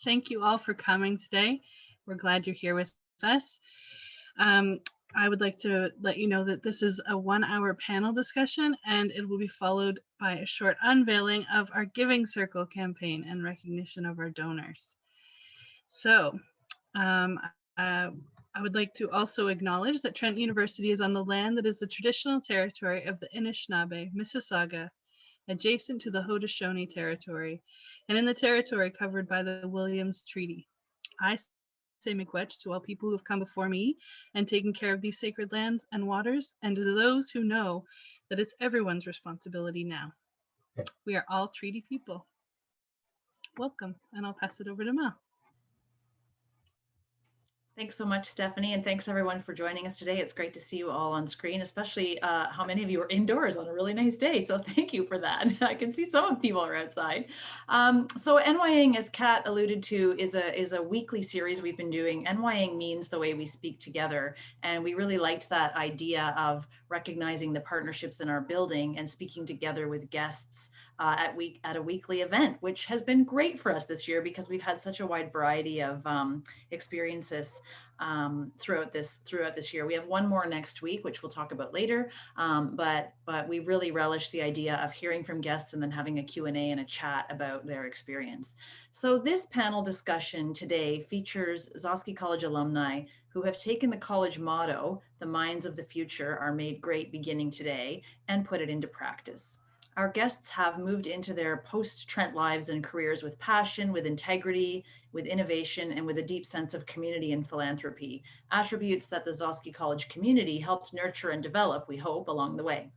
Thank you all for coming today. We're glad you're here with us. I would like to let you know that this is a 1-hour panel discussion and it will be followed by a short unveiling of our Giving Circle campaign and recognition of our donors. So I would like to also acknowledge that Trent University is on the land that is the traditional territory of the Anishinaabe, Mississauga, adjacent to the Haudenosaunee territory, and in the territory covered by the Williams Treaty. I say miigwech to all people who have come before me and taken care of these sacred lands and waters, and to those who know that it's everyone's responsibility now. We are all treaty people. Welcome, and I'll pass it over to Mel. Thanks so much, Stephanie, and thanks everyone for joining us today. It's great to see you all on screen, especially how many of you are indoors on a really nice day. So thank you for that. I can see some of people are outside. So Enwayaang, as Kat alluded to, is a weekly series we've been doing. Enwayaang means the way we speak together, and we really liked that idea of recognizing the partnerships in our building and speaking together with guests at a weekly event, which has been great for us this year because we've had such a wide variety of experiences throughout this year. We have one more next week, which we'll talk about later, but we really relish the idea of hearing from guests and then having a Q&A and a chat about their experience. So this panel discussion today features Gzowski College alumni who have taken the college motto, "The minds of the future are made great beginning today," and put it into practice. Our guests have moved into their post-Trent lives and careers with passion, with integrity, with innovation, and with a deep sense of community and philanthropy, attributes that the Gzowski College community helped nurture and develop, we hope, along the way.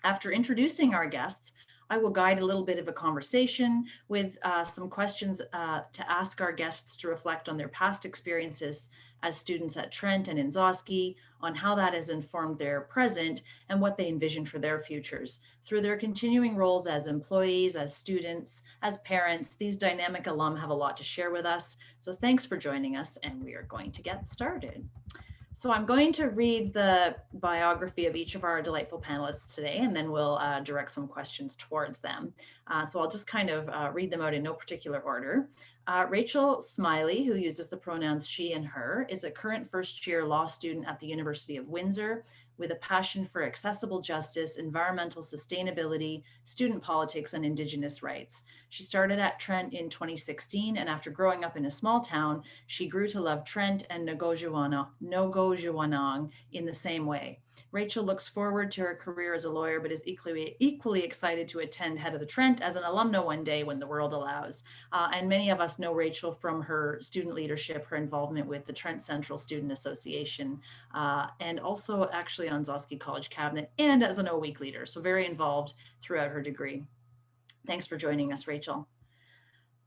After introducing our guests, I will guide a little bit of a conversation with some questions to ask our guests to reflect on their past experiences as students at Trent and in Gzowski, on how that has informed their present and what they envision for their futures. Through their continuing roles as employees, as students, as parents, these dynamic alum have a lot to share with us. So thanks for joining us, and we are going to get started. So I'm going to read the biography of each of our delightful panelists today, and then we'll direct some questions towards them. So I'll just kind of read them out in no particular order. Rachel Smiley, who uses the pronouns she and her, is a current first-year law student at the University of Windsor with a passion for accessible justice, environmental sustainability, student politics, and Indigenous rights. She started at Trent in 2016, and after growing up in a small town, she grew to love Trent and Nogojuwanong in the same way. Rachel looks forward to her career as a lawyer, but is equally excited to attend Head of the Trent as an alumna one day when the world allows. And many of us know Rachel from her student leadership, her involvement with the Trent Central Student Association, and also actually on Gzowski College Cabinet and as an O-Week leader, so very involved throughout her degree. Thanks for joining us, Rachel.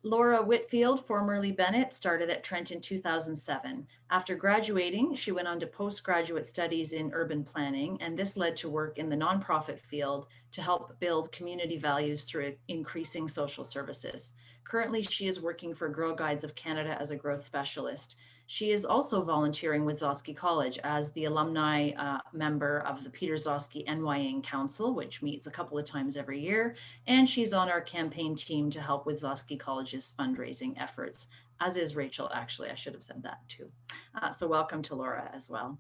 Laura Whitfield, formerly Bennett, started at Trent in 2007. After graduating, she went on to postgraduate studies in urban planning, and this led to work in the nonprofit field to help build community values through increasing social services. Currently, she is working for Girl Guides of Canada as a growth specialist. She is also volunteering with Gzowski College as the alumni member of the Peter Gzowski Enwayaang Council, which meets a couple of times every year. And she's on our campaign team to help with Gzowski College's fundraising efforts, as is Rachel, actually. I should have said that too. So welcome to Laura as well.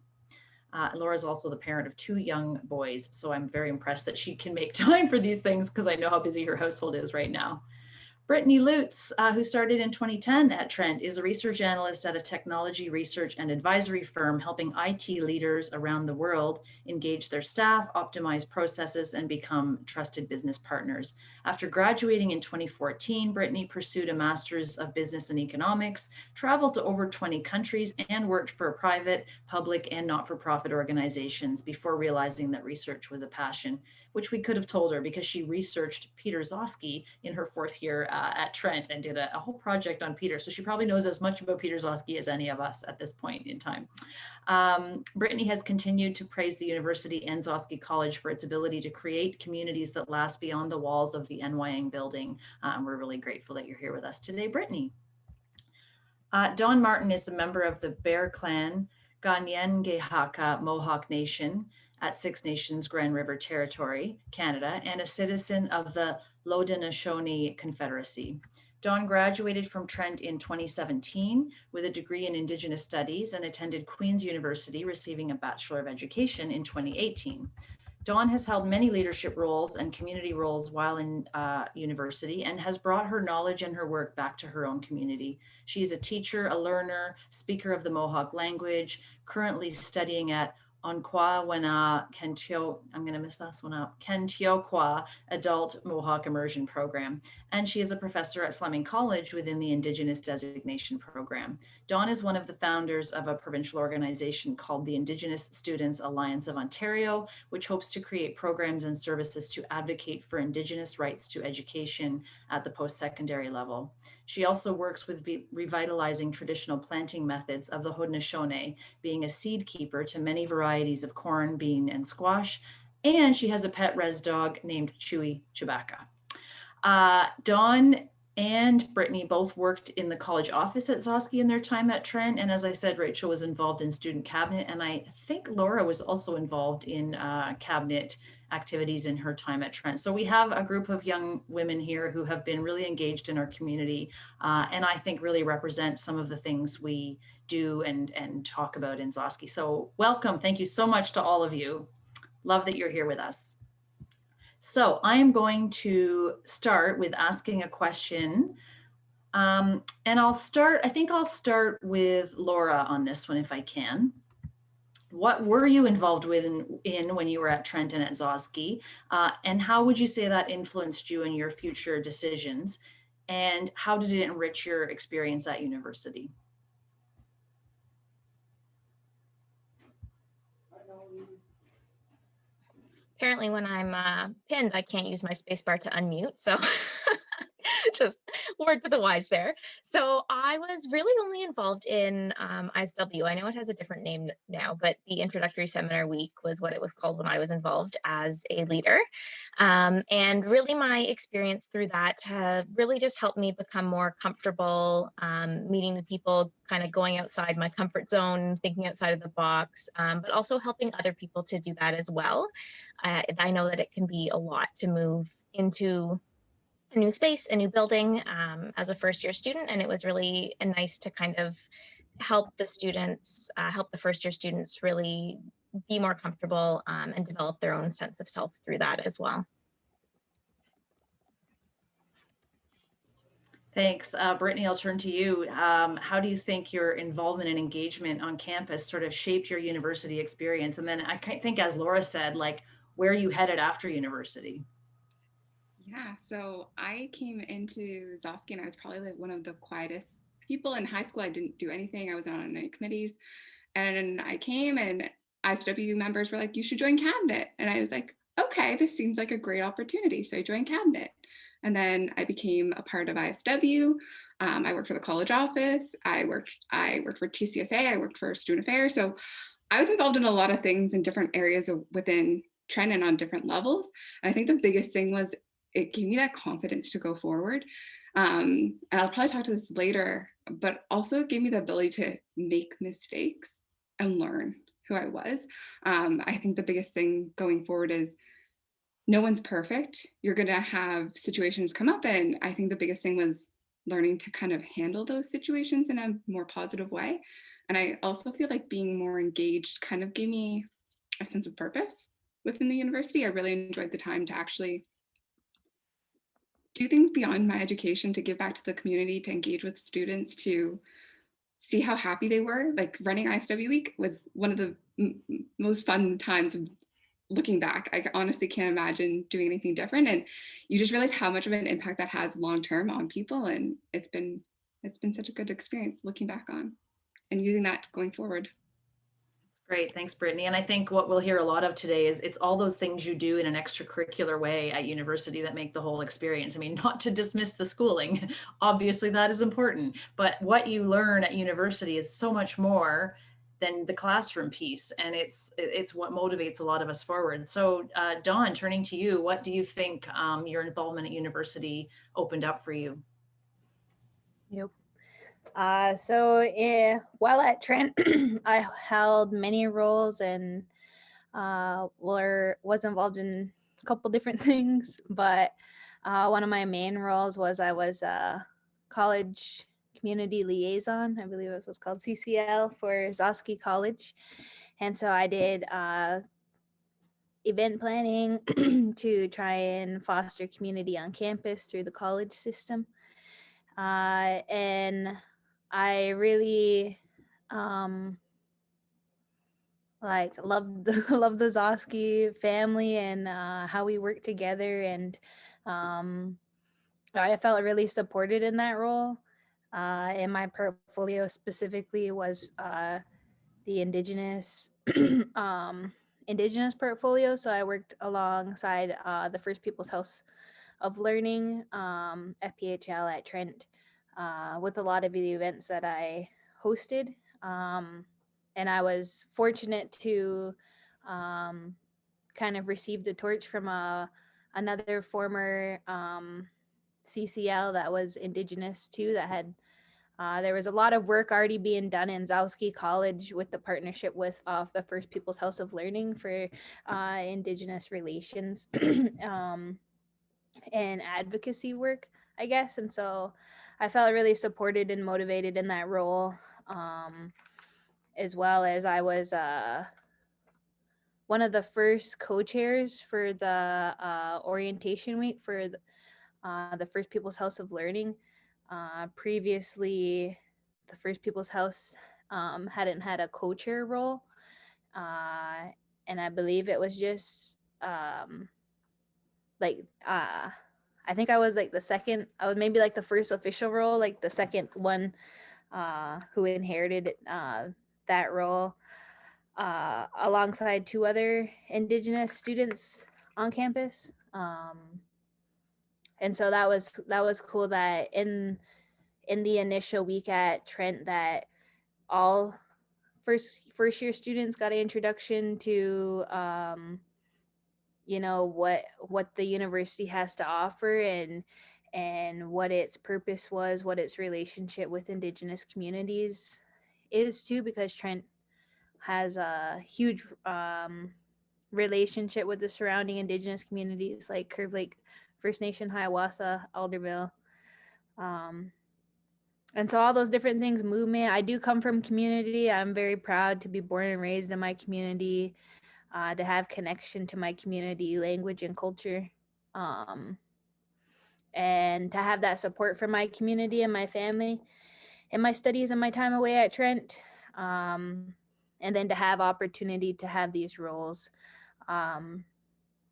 Laura is also the parent of 2 young boys, so I'm very impressed that she can make time for these things because I know how busy her household is right now. Brittany Lutz, who started in 2010 at Trent, is a research analyst at a technology research and advisory firm helping IT leaders around the world engage their staff, optimize processes, and become trusted business partners. After graduating in 2014, Brittany pursued a master's of business and economics, traveled to over 20 countries, and worked for private, public, and not-for-profit organizations before realizing that research was a passion, which we could have told her because she researched Peter Gzowski in her 4th year at Trent and did a whole project on Peter. So she probably knows as much about Peter Gzowski as any of us at this point in time. Brittany has continued to praise the university and Gzowski College for its ability to create communities that last beyond the walls of the Enwayaang building. And we're really grateful that you're here with us today, Brittany. Don Martin is a member of the Bear Clan, Ganyen'kehá:ka Mohawk Nation, at Six Nations Grand River Territory, Canada, and a citizen of the Haudenosaunee Confederacy. Dawn graduated from Trent in 2017 with a degree in Indigenous Studies and attended Queen's University, receiving a Bachelor of Education in 2018. Dawn has held many leadership roles and community roles while in university and has brought her knowledge and her work back to her own community. She's a teacher, a learner, speaker of the Mohawk language, currently studying at Enwayaang A, I'm going to miss this one up, Kentioqua Adult Mohawk Immersion Program. And she is a professor at Fleming College within the Indigenous Designation Program. Dawn is one of the founders of a provincial organization called the Indigenous Students Alliance of Ontario, which hopes to create programs and services to advocate for Indigenous rights to education at the post-secondary level. She also works with revitalizing traditional planting methods of the Haudenosaunee, being a seed keeper to many varieties of corn, bean, and squash. And she has a pet res dog named Chewy Chewbacca. Dawn and Brittany both worked in the college office at Gzowski in their time at Trent. And as I said, Rachel was involved in student cabinet. And I think Laura was also involved in cabinet activities in her time at Trent. So we have a group of young women here who have been really engaged in our community, and I think really represent some of the things we do and talk about in Gzowski. So welcome. Thank you so much to all of you. Love that you're here with us. So I'm going to start with asking a question. And I'll start with Laura on this one if I can. What were you involved with in when you were at Trent and at Gzowski? And how would you say that influenced you in your future decisions? And how did it enrich your experience at university? Apparently when I'm pinned, I can't use my spacebar to unmute, so just word to the wise there. So I was really only involved in ISW. I know it has a different name now, but the Introductory Seminar Week was what it was called when I was involved as a leader. And really my experience through that really just helped me become more comfortable meeting the people, kind of going outside my comfort zone, thinking outside of the box, but also helping other people to do that as well. I know that it can be a lot to move into a new space, a new building as a first year student. And it was really nice to kind of help the students, help the first year students really be more comfortable and develop their own sense of self through that as well. Thanks. Brittany, I'll turn to you. How do you think your involvement and engagement on campus sort of shaped your university experience? And then I think, as Laura said, like, where are you headed after university? Yeah, so I came into Gzowski and I was probably like one of the quietest people in high school. I didn't do anything. I was not on any committees. And I came and ISW members were like, you should join cabinet. And I was like, okay, this seems like a great opportunity. So I joined cabinet. And then I became a part of ISW. I worked for the college office. I worked for TCSA. I worked for student affairs. So I was involved in a lot of things in different areas within Trent and on different levels. And I think the biggest thing was it gave me that confidence to go forward. And I'll probably talk to this later, but also it gave me the ability to make mistakes and learn who I was. I think the biggest thing going forward is no one's perfect. You're going to have situations come up. And I think the biggest thing was learning to kind of handle those situations in a more positive way. And I also feel like being more engaged kind of gave me a sense of purpose within the university. I really enjoyed the time to actually do things beyond my education, to give back to the community, to engage with students, to see how happy they were. Like running ISW Week was one of the most fun times of looking back. I honestly can't imagine doing anything different. And you just realize how much of an impact that has long-term on people. And it's been such a good experience looking back on and using that going forward. Great. Thanks, Brittany. And I think what we'll hear a lot of today is it's all those things you do in an extracurricular way at university that make the whole experience. I mean, not to dismiss the schooling, obviously that is important, but what you learn at university is so much more than the classroom piece. And it's what motivates a lot of us forward. So Dawn, turning to you, what do you think your involvement at university opened up for you? Yep. While at Trent, I held many roles and was involved in a couple different things, but one of my main roles was I was college community liaison. I believe it was called CCL for Gzowski College. And so I did event planning to try and foster community on campus through the college system. And I really loved love the Gzowski family and how we work together, and I felt really supported in that role. And my portfolio specifically was the Indigenous Indigenous portfolio. So I worked alongside the First People's House of Learning, FPHL at Trent, with a lot of the events that I hosted. And I was fortunate to kind of receive the torch from another former CCL that was Indigenous too, that had there was a lot of work already being done in Gzowski College with the partnership with the First People's House of Learning for Indigenous relations and advocacy work, I guess. And so I felt really supported and motivated in that role, as well as I was one of the first co-chairs for the orientation week for the First People's House of Learning. Previously, the First People's House hadn't had a co-chair role, and I believe it was just I think I was like the second. I was maybe like the first official role, like the second one who inherited that role, alongside two other Indigenous students on campus. And so that was cool that in the initial week at Trent, that all first year students got an introduction to what the university has to offer, and what its purpose was, what its relationship with Indigenous communities is too, because Trent has a huge relationship with the surrounding Indigenous communities like Curve Lake First Nation, Hiawatha, Alderville. And so all those different things move me. I do come from community. I'm very proud to be born and raised in my community, to have connection to my community, language and culture, and to have that support from my community and my family in my studies and my time away at Trent. And then to have opportunity to have these roles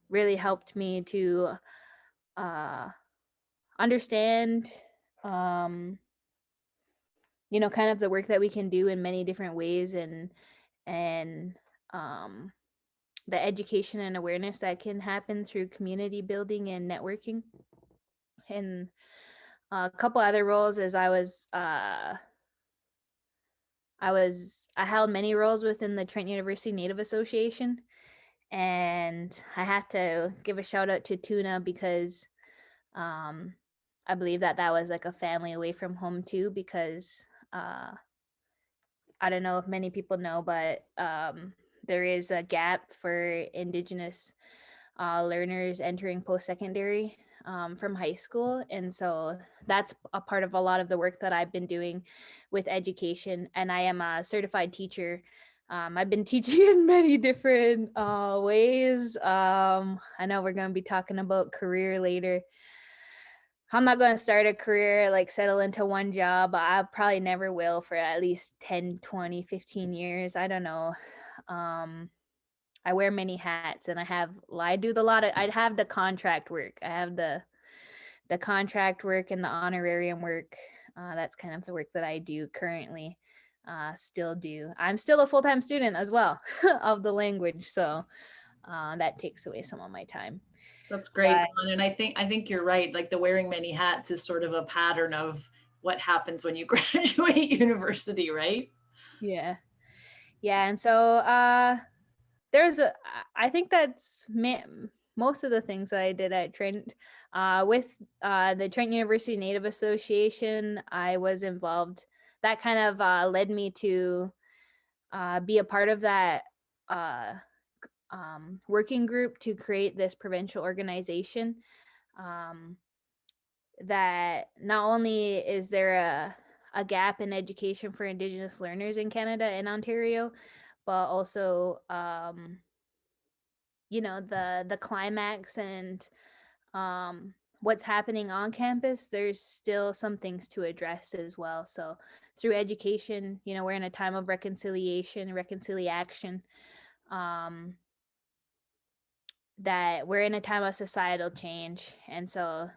really helped me to understand kind of the work that we can do in many different ways, and the education and awareness that can happen through community building and networking. And a couple other roles is I held many roles within the Trent University Native Association, and I have to give a shout out to Tuna, because I believe that was like a family away from home too, because I don't know if many people know, but there is a gap for Indigenous learners entering post-secondary from high school. And so that's a part of a lot of the work that I've been doing with education. And I am a certified teacher. I've been teaching in many different ways. I know we're going to be talking about career later. I'm not going to start a career, like settle into one job. I probably never will for at least 10, 20, 15 years. I don't know. I wear many hats, and I have the contract work. I have the contract work and the honorarium work. That's kind of the work that I do currently, still do. I'm still a full-time student as well of the language. So that takes away some of my time. That's great. And I think you're right. Like the wearing many hats is sort of a pattern of what happens when you graduate university, right? Yeah. Yeah. And so I think that's most of the things that I did at Trent. With the Trent University Native Association, I was involved. That kind of led me to be a part of that working group to create this provincial organization. that not only is there a gap in education for Indigenous learners in Canada and Ontario, but also you know, the climax and what's happening on campus, there's still some things to address as well. So through education, you know, we're in a time of reconciliation, that we're in a time of societal change. And so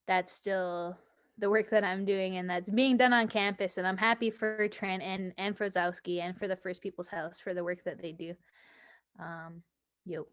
that's still the work that I'm doing, and that's being done on campus. And I'm happy for Trent and for Gzowski and for the First People's House for the work that they do. Yep.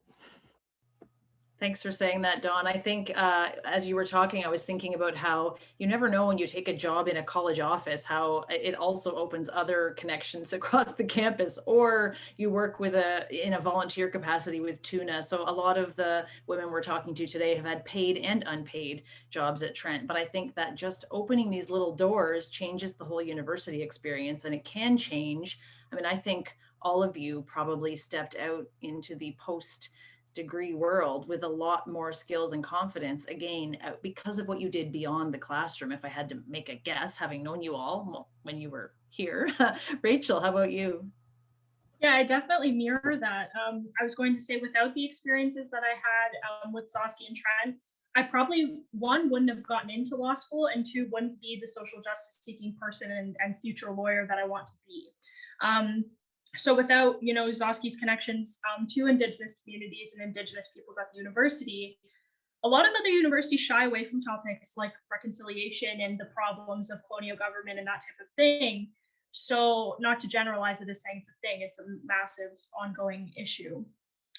Thanks for saying that, Dawn. I think as you were talking, I was thinking about how you never know when you take a job in a college office, how it also opens other connections across the campus, or you work with in a volunteer capacity with Tuna. So a lot of the women we're talking to today have had paid and unpaid jobs at Trent. But I think that just opening these little doors changes the whole university experience, and it can change. I mean, I think all of you probably stepped out into the post-degree world with a lot more skills and confidence, again, because of what you did beyond the classroom. If I had to make a guess, having known you all when you were here. Rachel, how about you? Yeah, I definitely mirror that. I was going to say, without the experiences that I had with Gzowski and Trent, I probably, one, wouldn't have gotten into law school, and two, wouldn't be the social justice seeking person and future lawyer that I want to be. So without, you know, Gzowski's connections to Indigenous communities and Indigenous peoples at the university, a lot of other universities shy away from topics like reconciliation and the problems of colonial government and that type of thing. So not to generalize it as saying it's a thing, it's a massive ongoing issue.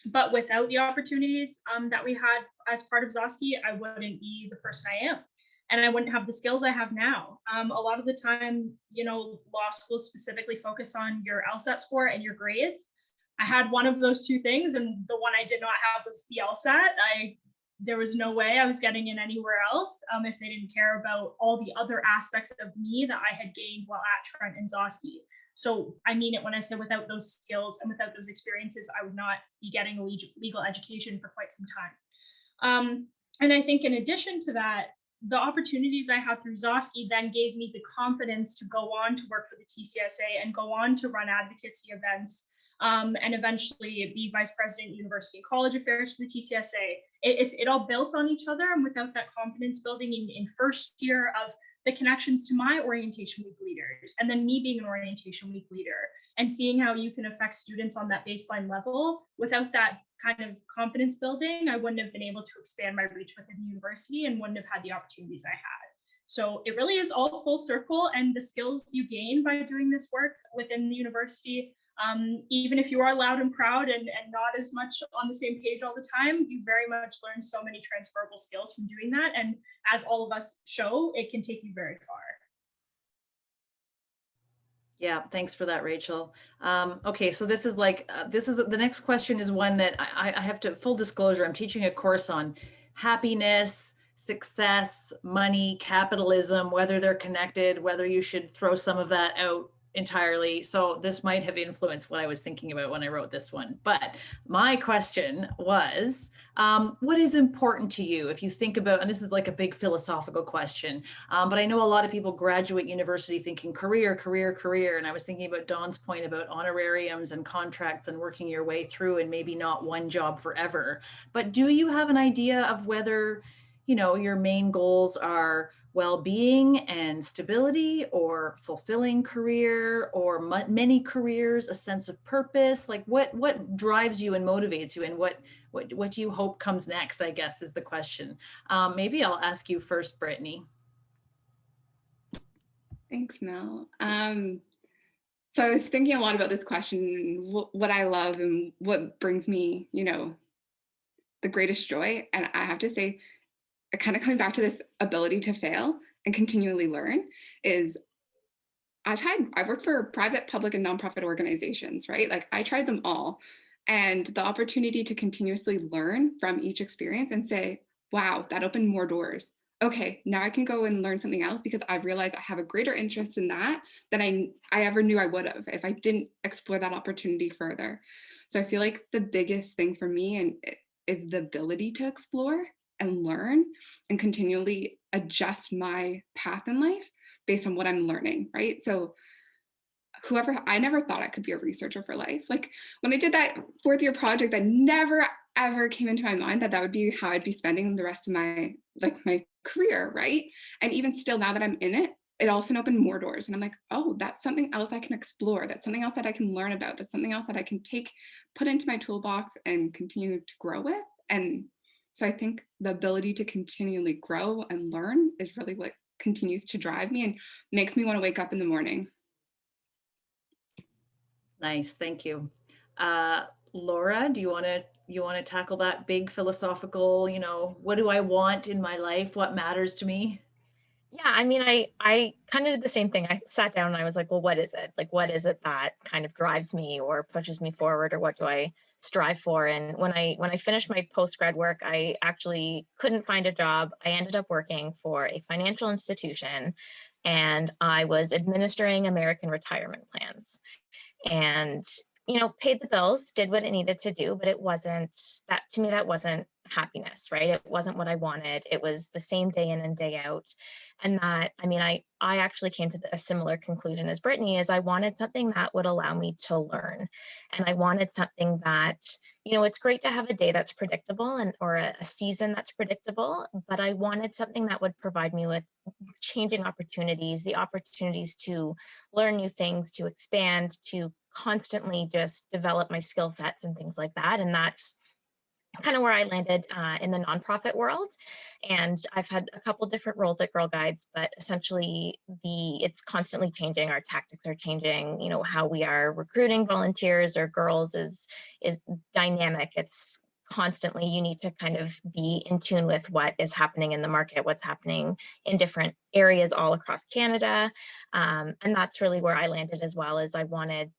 But without the opportunities that we had as part of Gzowski, I wouldn't be the person I am. And I wouldn't have the skills I have now. A lot of the time, you know, law schools specifically focus on your LSAT score and your grades. I had one of those two things, and the one I did not have was the LSAT. There was no way I was getting in anywhere else if they didn't care about all the other aspects of me that I had gained while at Trent and Gzowski. So I mean it when I say without those skills and without those experiences, I would not be getting a legal education for quite some time. And I think in addition to that, the opportunities I had through Gzowski then gave me the confidence to go on to work for the TCSA and go on to run advocacy events, and eventually be vice president, university and college affairs for the TCSA. It all built on each other, and without that confidence building in first year of the connections to my orientation week leaders, and then me being an orientation week leader, and seeing how you can affect students on that baseline level, without that kind of confidence building, I wouldn't have been able to expand my reach within the university and wouldn't have had the opportunities I had. So it really is all full circle, and the skills you gain by doing this work within the university, even if you are loud and proud and not as much on the same page all the time, you very much learn so many transferable skills from doing that. And as all of us show, it can take you very far. Yeah, thanks for that, Rachel. Okay, so this is the next question is one that I have to, full disclosure, I'm teaching a course on happiness, success, money, capitalism, whether they're connected, whether you should throw some of that out entirely. So this might have influenced what I was thinking about when I wrote this one. But my question was, what is important to you if you think about, and this is like a big philosophical question, but I know a lot of people graduate university thinking career, career, career. And I was thinking about Dawn's point about honorariums and contracts and working your way through and maybe not one job forever. But do you have an idea of whether, you know, your main goals are well-being and stability, or fulfilling career, or many careers, a sense of purpose? Like what drives you and motivates you, and what do you hope comes next, I guess, is the question. Maybe I'll ask you first, Brittany. Thanks, Mel. So I was thinking a lot about this question, what I love and what brings me, you know, the greatest joy. And I have to say, kind of coming back to this ability to fail and continually learn is I've worked for private, public, and nonprofit organizations, right? Like I tried them all. And the opportunity to continuously learn from each experience and say, wow, that opened more doors. Okay, now I can go and learn something else because I've realized I have a greater interest in that than I ever knew I would have if I didn't explore that opportunity further. So I feel like the biggest thing for me is the ability to explore and learn and continually adjust my path in life based on what I'm learning, right? So I never thought I could be a researcher for life. Like when I did that 4th year project, that never ever came into my mind that would be how I'd be spending the rest of my career, right? And even still, now that I'm in it, it also opened more doors. And I'm like, oh, that's something else I can explore. That's something else that I can learn about. That's something else that I can put into my toolbox and continue to grow with. And so I think the ability to continually grow and learn is really what continues to drive me and makes me want to wake up in the morning. Nice, thank you. Laura, do you want to tackle that big philosophical, what do I want in my life? What matters to me? Yeah, I mean, I kind of did the same thing. I sat down and I was like, well, what is it? Like, what is it that kind of drives me or pushes me forward, or what do I strive for? And when I finished my post-grad work, I actually couldn't find a job. I ended up working for a financial institution, and I was administering American retirement plans. And paid the bills, did what it needed to do, but it wasn't that, to me, that wasn't happiness, right? It wasn't what I wanted. It was the same day in and day out. And that, I mean, I actually came to a similar conclusion as Brittany, is I wanted something that would allow me to learn. And I wanted something that, it's great to have a day that's predictable or a season that's predictable, but I wanted something that would provide me with changing opportunities, the opportunities to learn new things, to expand, to constantly just develop my skill sets and things like that. And that's kind of where I landed in the nonprofit world. And I've had a couple different roles at Girl Guides, but essentially it's constantly changing. Our tactics are changing. How we are recruiting volunteers or girls is dynamic. It's constantly, you need to kind of be in tune with what is happening in the market, what's happening in different areas all across Canada. And that's really where I landed as well, as I wanted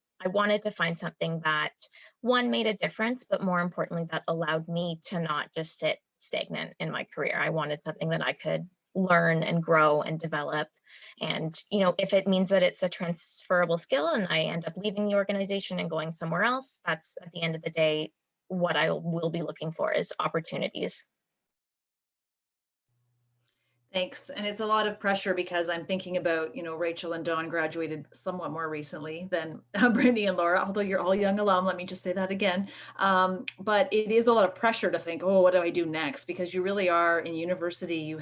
to find something that, one, made a difference, but more importantly, that allowed me to not just sit stagnant in my career. I wanted something that I could learn and grow and develop. And, if it means that it's a transferable skill and I end up leaving the organization and going somewhere else, that's, at the end of the day, what I will be looking for is opportunities. Thanks. And it's a lot of pressure because I'm thinking about, Rachel and Dawn graduated somewhat more recently than Brittany and Laura, although you're all young alum, let me just say that again. But it is a lot of pressure to think, oh, what do I do next? Because you really are in university,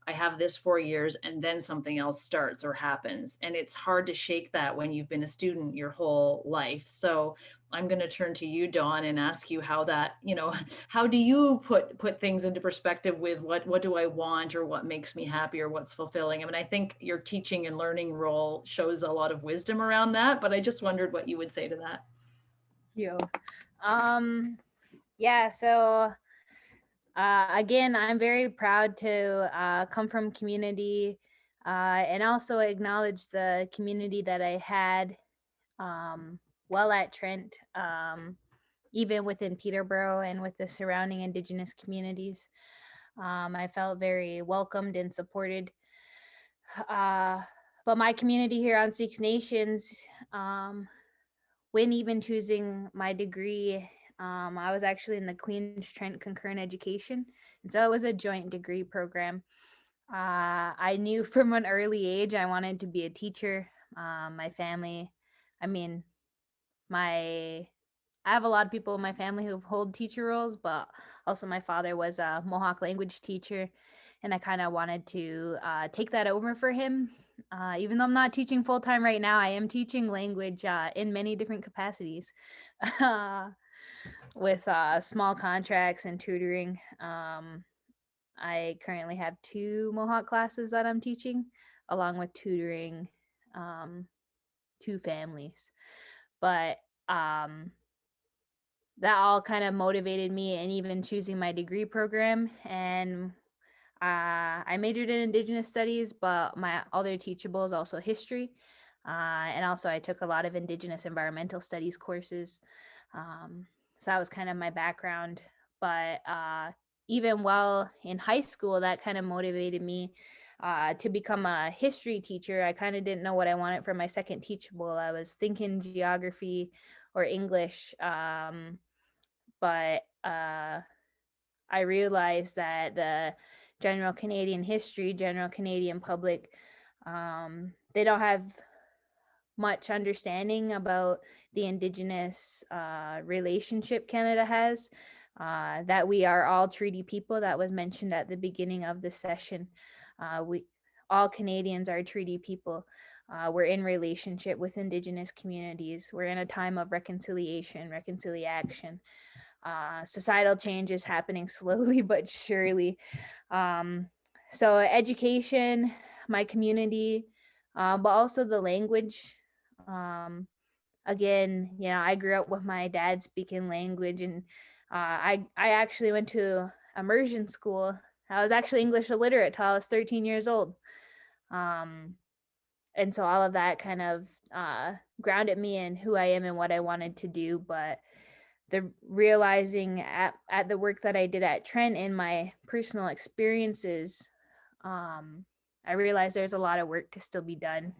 I have this 4 years and then something else starts or happens. And it's hard to shake that when you've been a student your whole life. So I'm going to turn to you, Dawn, and ask you how that, how do you put things into perspective with what do I want, or what makes me happy, or what's fulfilling? I mean, I think your teaching and learning role shows a lot of wisdom around that, but I just wondered what you would say to that. Yeah, so again, I'm very proud to come from community and also acknowledge the community that I had while at Trent, even within Peterborough and with the surrounding Indigenous communities. I felt very welcomed and supported. But my community here on Six Nations, when even choosing my degree, I was actually in the Queen's Trent Concurrent Education. And so it was a joint degree program. I knew from an early age I wanted to be a teacher. My family, I have a lot of people in my family who hold teacher roles, but also my father was a Mohawk language teacher, and I kind of wanted to take that over for him. Even though I'm not teaching full-time right now, I am teaching language in many different capacities with small contracts and tutoring. I currently have 2 Mohawk classes that I'm teaching, along with tutoring 2 families. But that all kind of motivated me, and even choosing my degree program. And I majored in Indigenous studies, but my other teachable is also history. And also I took a lot of Indigenous environmental studies courses. So that was kind of my background. But even while in high school, that kind of motivated me to become a history teacher. I kind of didn't know what I wanted for my second teachable. I was thinking geography or English. But I realized that the general Canadian history, general Canadian public, they don't have much understanding about the Indigenous relationship Canada has, that we are all treaty people. That was mentioned at the beginning of the session. We all Canadians are treaty people. We're in relationship with Indigenous communities. We're in a time of reconciliation, reconciliation. Societal change is happening slowly but surely. So education, my community, but also the language. Again, you know, I grew up with my dad speaking language, and I actually went to immersion school. I was actually English illiterate till I was 13 years old. And so all of that kind of grounded me in who I am and what I wanted to do. But the realizing at the work that I did at Trent in my personal experiences, I realized there's a lot of work to still be done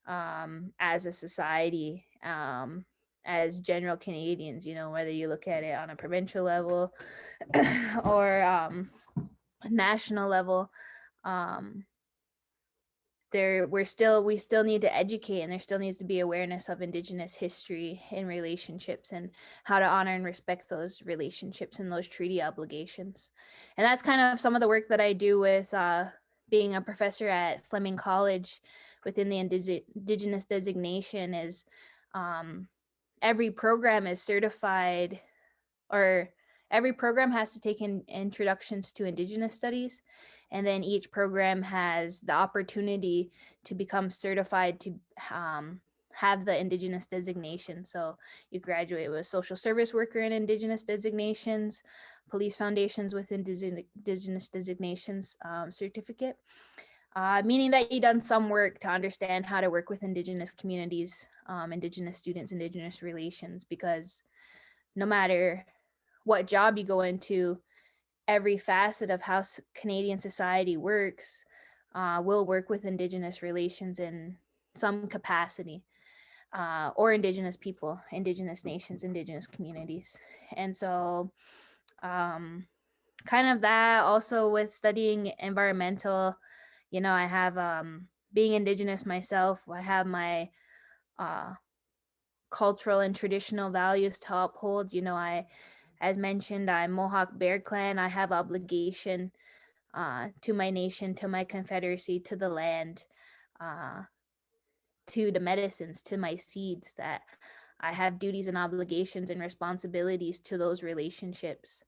as a society, as general Canadians, you know, whether you look at it on a provincial level or a national level. We still need to educate, and there still needs to be awareness of Indigenous history in relationships and how to honor and respect those relationships and those treaty obligations. And that's kind of some of the work that I do with being a professor at Fleming College within the Indigenous designation. Is every program is certified, or every program has to take in introductions to Indigenous studies. And then each program has the opportunity to become certified to have the Indigenous designation. So you graduate with social service worker in Indigenous designations, police foundations with Indigenous designations certificate, meaning that you've done some work to understand how to work with Indigenous communities, Indigenous students, Indigenous relations, because no matter what job you go into, every facet of how Canadian society works will work with Indigenous relations in some capacity, or Indigenous people, Indigenous nations, Indigenous communities. And so kind of that also with studying environmental, you know, I have being Indigenous myself, I have my cultural and traditional values to uphold. You know, as mentioned, I'm Mohawk Bear Clan. I have obligation to my nation, to my confederacy, to the land, to the medicines, to my seeds, that I have duties and obligations and responsibilities to those relationships.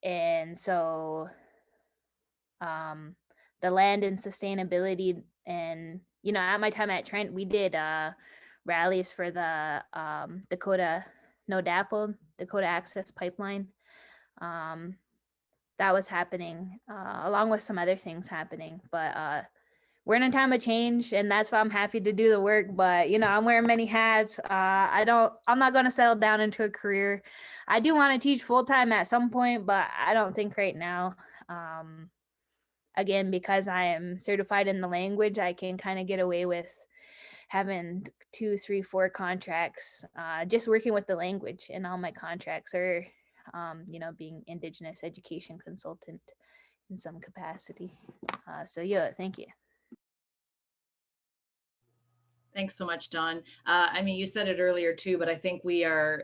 And so the land and sustainability, and, you know, at my time at Trent, we did rallies for the Dakota Access Pipeline. That was happening along with some other things happening, but we're in a time of change, and that's why I'm happy to do the work. But, you know, I'm wearing many hats. I'm not going to settle down into a career. I do want to teach full-time at some point, but I don't think right now. Again, because I am certified in the language, I can kind of get away with having 2, 3, 4 contracts, just working with the language, and all my contracts are, you know, being Indigenous education consultant in some capacity. So yeah, thank you. Thanks so much, Dawn. I mean, you said it earlier too, but I think we'll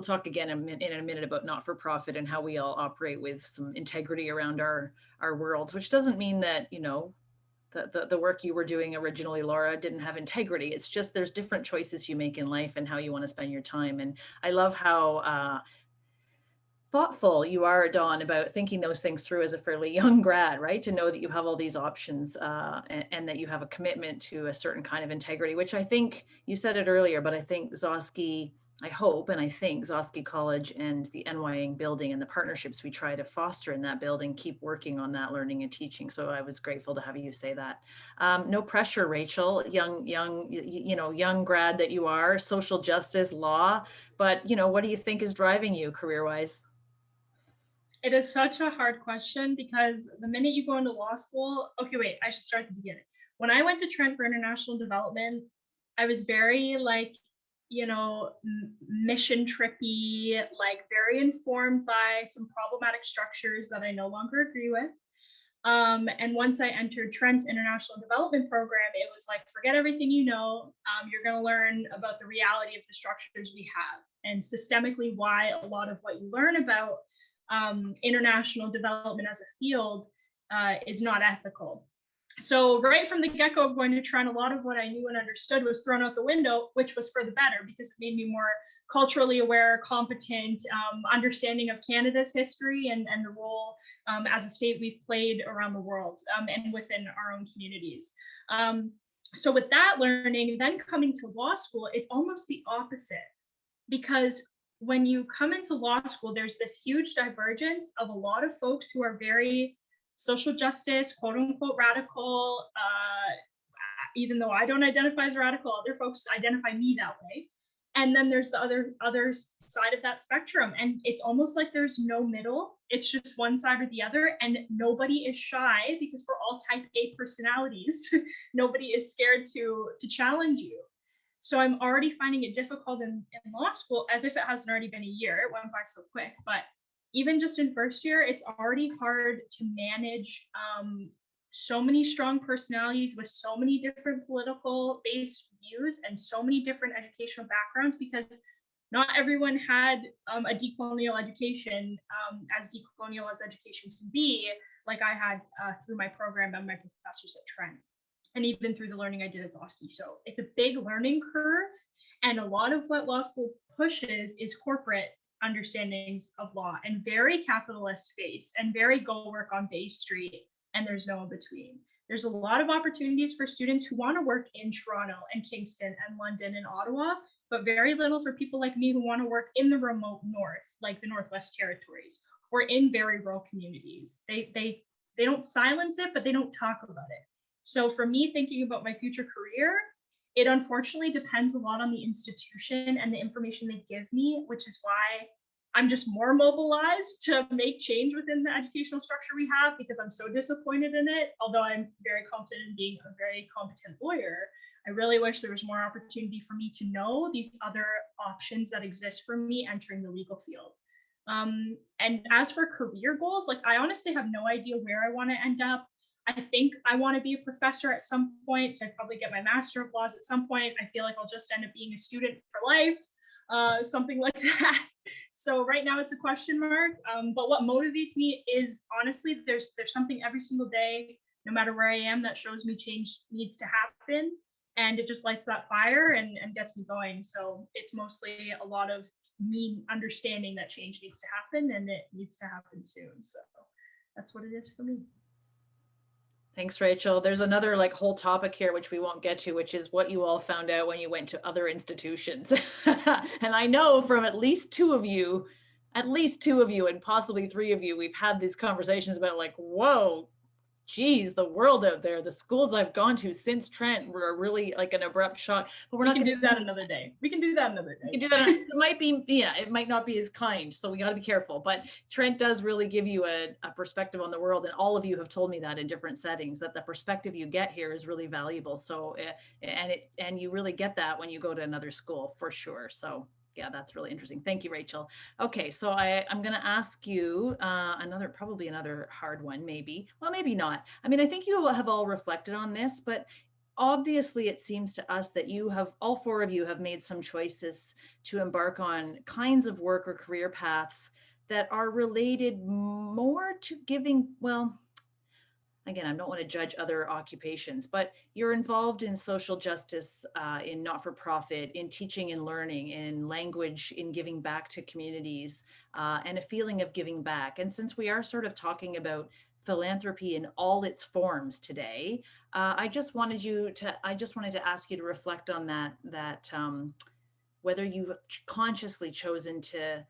talk again in a minute about not-for-profit and how we all operate with some integrity around our worlds, which doesn't mean that, you know, the work you were doing originally, Laura, didn't have integrity. It's just there's different choices you make in life and how you want to spend your time. And I love how thoughtful you are, Dawn, about thinking those things through as a fairly young grad, right? To know that you have all these options and that you have a commitment to a certain kind of integrity, which I think you said it earlier, but I think Gzowski, I hope, and I think Gzowski College and the Enwayaang building and the partnerships we try to foster in that building keep working on that learning and teaching. So I was grateful to have you say that. No pressure, Rachel, young grad that you are, social justice, law, but, you know, what do you think is driving you career-wise? It is such a hard question, because the minute you go into law school, okay, wait, I should start at the beginning. When I went to Trent for international development, I was very like, mission trippy, like very informed by some problematic structures that I no longer agree with. And once I entered Trent's International Development Program, it was like, forget everything you know. You're going to learn about the reality of the structures we have and systemically why a lot of what you learn about international development as a field is not ethical. So right from the get-go of going to Trent, a lot of what I knew and understood was thrown out the window, which was for the better because it made me more culturally aware, competent, understanding of Canada's history and the role as a state we've played around the world and within our own communities. So with that learning, then coming to law school, it's almost the opposite, because when you come into law school, there's this huge divergence of a lot of folks who are very social justice, quote unquote, radical. Even though I don't identify as radical, other folks identify me that way. And then there's the other side of that spectrum. And it's almost like there's no middle. It's just one side or the other. And nobody is shy because we're all type A personalities. Nobody is scared to challenge you. So I'm already finding it difficult in law school, as if it hasn't already been a year. It went by so quick. But even just in first year, it's already hard to manage so many strong personalities with so many different political based views and so many different educational backgrounds, because not everyone had a decolonial education, as decolonial as education can be, like I had through my program and my professors at Trent, and even through the learning I did at Gzowski. So it's a big learning curve. And a lot of what law school pushes is corporate understandings of law and very capitalist based and very go work on Bay Street, and there's no in between. There's a lot of opportunities for students who want to work in Toronto and Kingston and London and Ottawa, but very little for people like me who want to work in the remote north, like the Northwest Territories, or in very rural communities. They don't silence it, but they don't talk about it. So for me, thinking about my future career, it unfortunately depends a lot on the institution and the information they give me, which is why I'm just more mobilized to make change within the educational structure we have, because I'm so disappointed in it. Although I'm very confident in being a very competent lawyer, I really wish there was more opportunity for me to know these other options that exist for me entering the legal field. And as for career goals, like I honestly have no idea where I want to end up. I think I want to be a professor at some point, so I'd probably get my Master of Laws at some point. I feel like I'll just end up being a student for life, something like that. So right now it's a question mark, but what motivates me is honestly, there's something every single day, no matter where I am, that shows me change needs to happen, and it just lights that fire and gets me going. So it's mostly a lot of me understanding that change needs to happen, and it needs to happen soon. So that's what it is for me. Thanks, Rachel. There's another whole topic here, which we won't get to, which is what you all found out when you went to other institutions. And I know from at least two of you, and possibly three of you, we've had these conversations about whoa, geez, the world out there, the schools I've gone to since Trent were really like an abrupt shock. But we're not going to do that another day. We can do that another day. We can do that. It might be, it might not be as kind. So we got to be careful. But Trent does really give you a perspective on the world. And all of you have told me that in different settings, that the perspective you get here is really valuable. So, and you really get that when you go to another school for sure. So yeah, that's really interesting. Thank you, Rachel. Okay, so I'm going to ask you probably another hard one, maybe. Well, maybe not. I mean, I think you have all reflected on this, but obviously it seems to us that all four of you have made some choices to embark on kinds of work or career paths that are related more to giving, well, again, I don't want to judge other occupations, but you're involved in social justice, in not-for-profit, in teaching and learning, in language, in giving back to communities, and a feeling of giving back. And since we are sort of talking about philanthropy in all its forms today, I just wanted to ask you to reflect on that whether you've consciously chosen to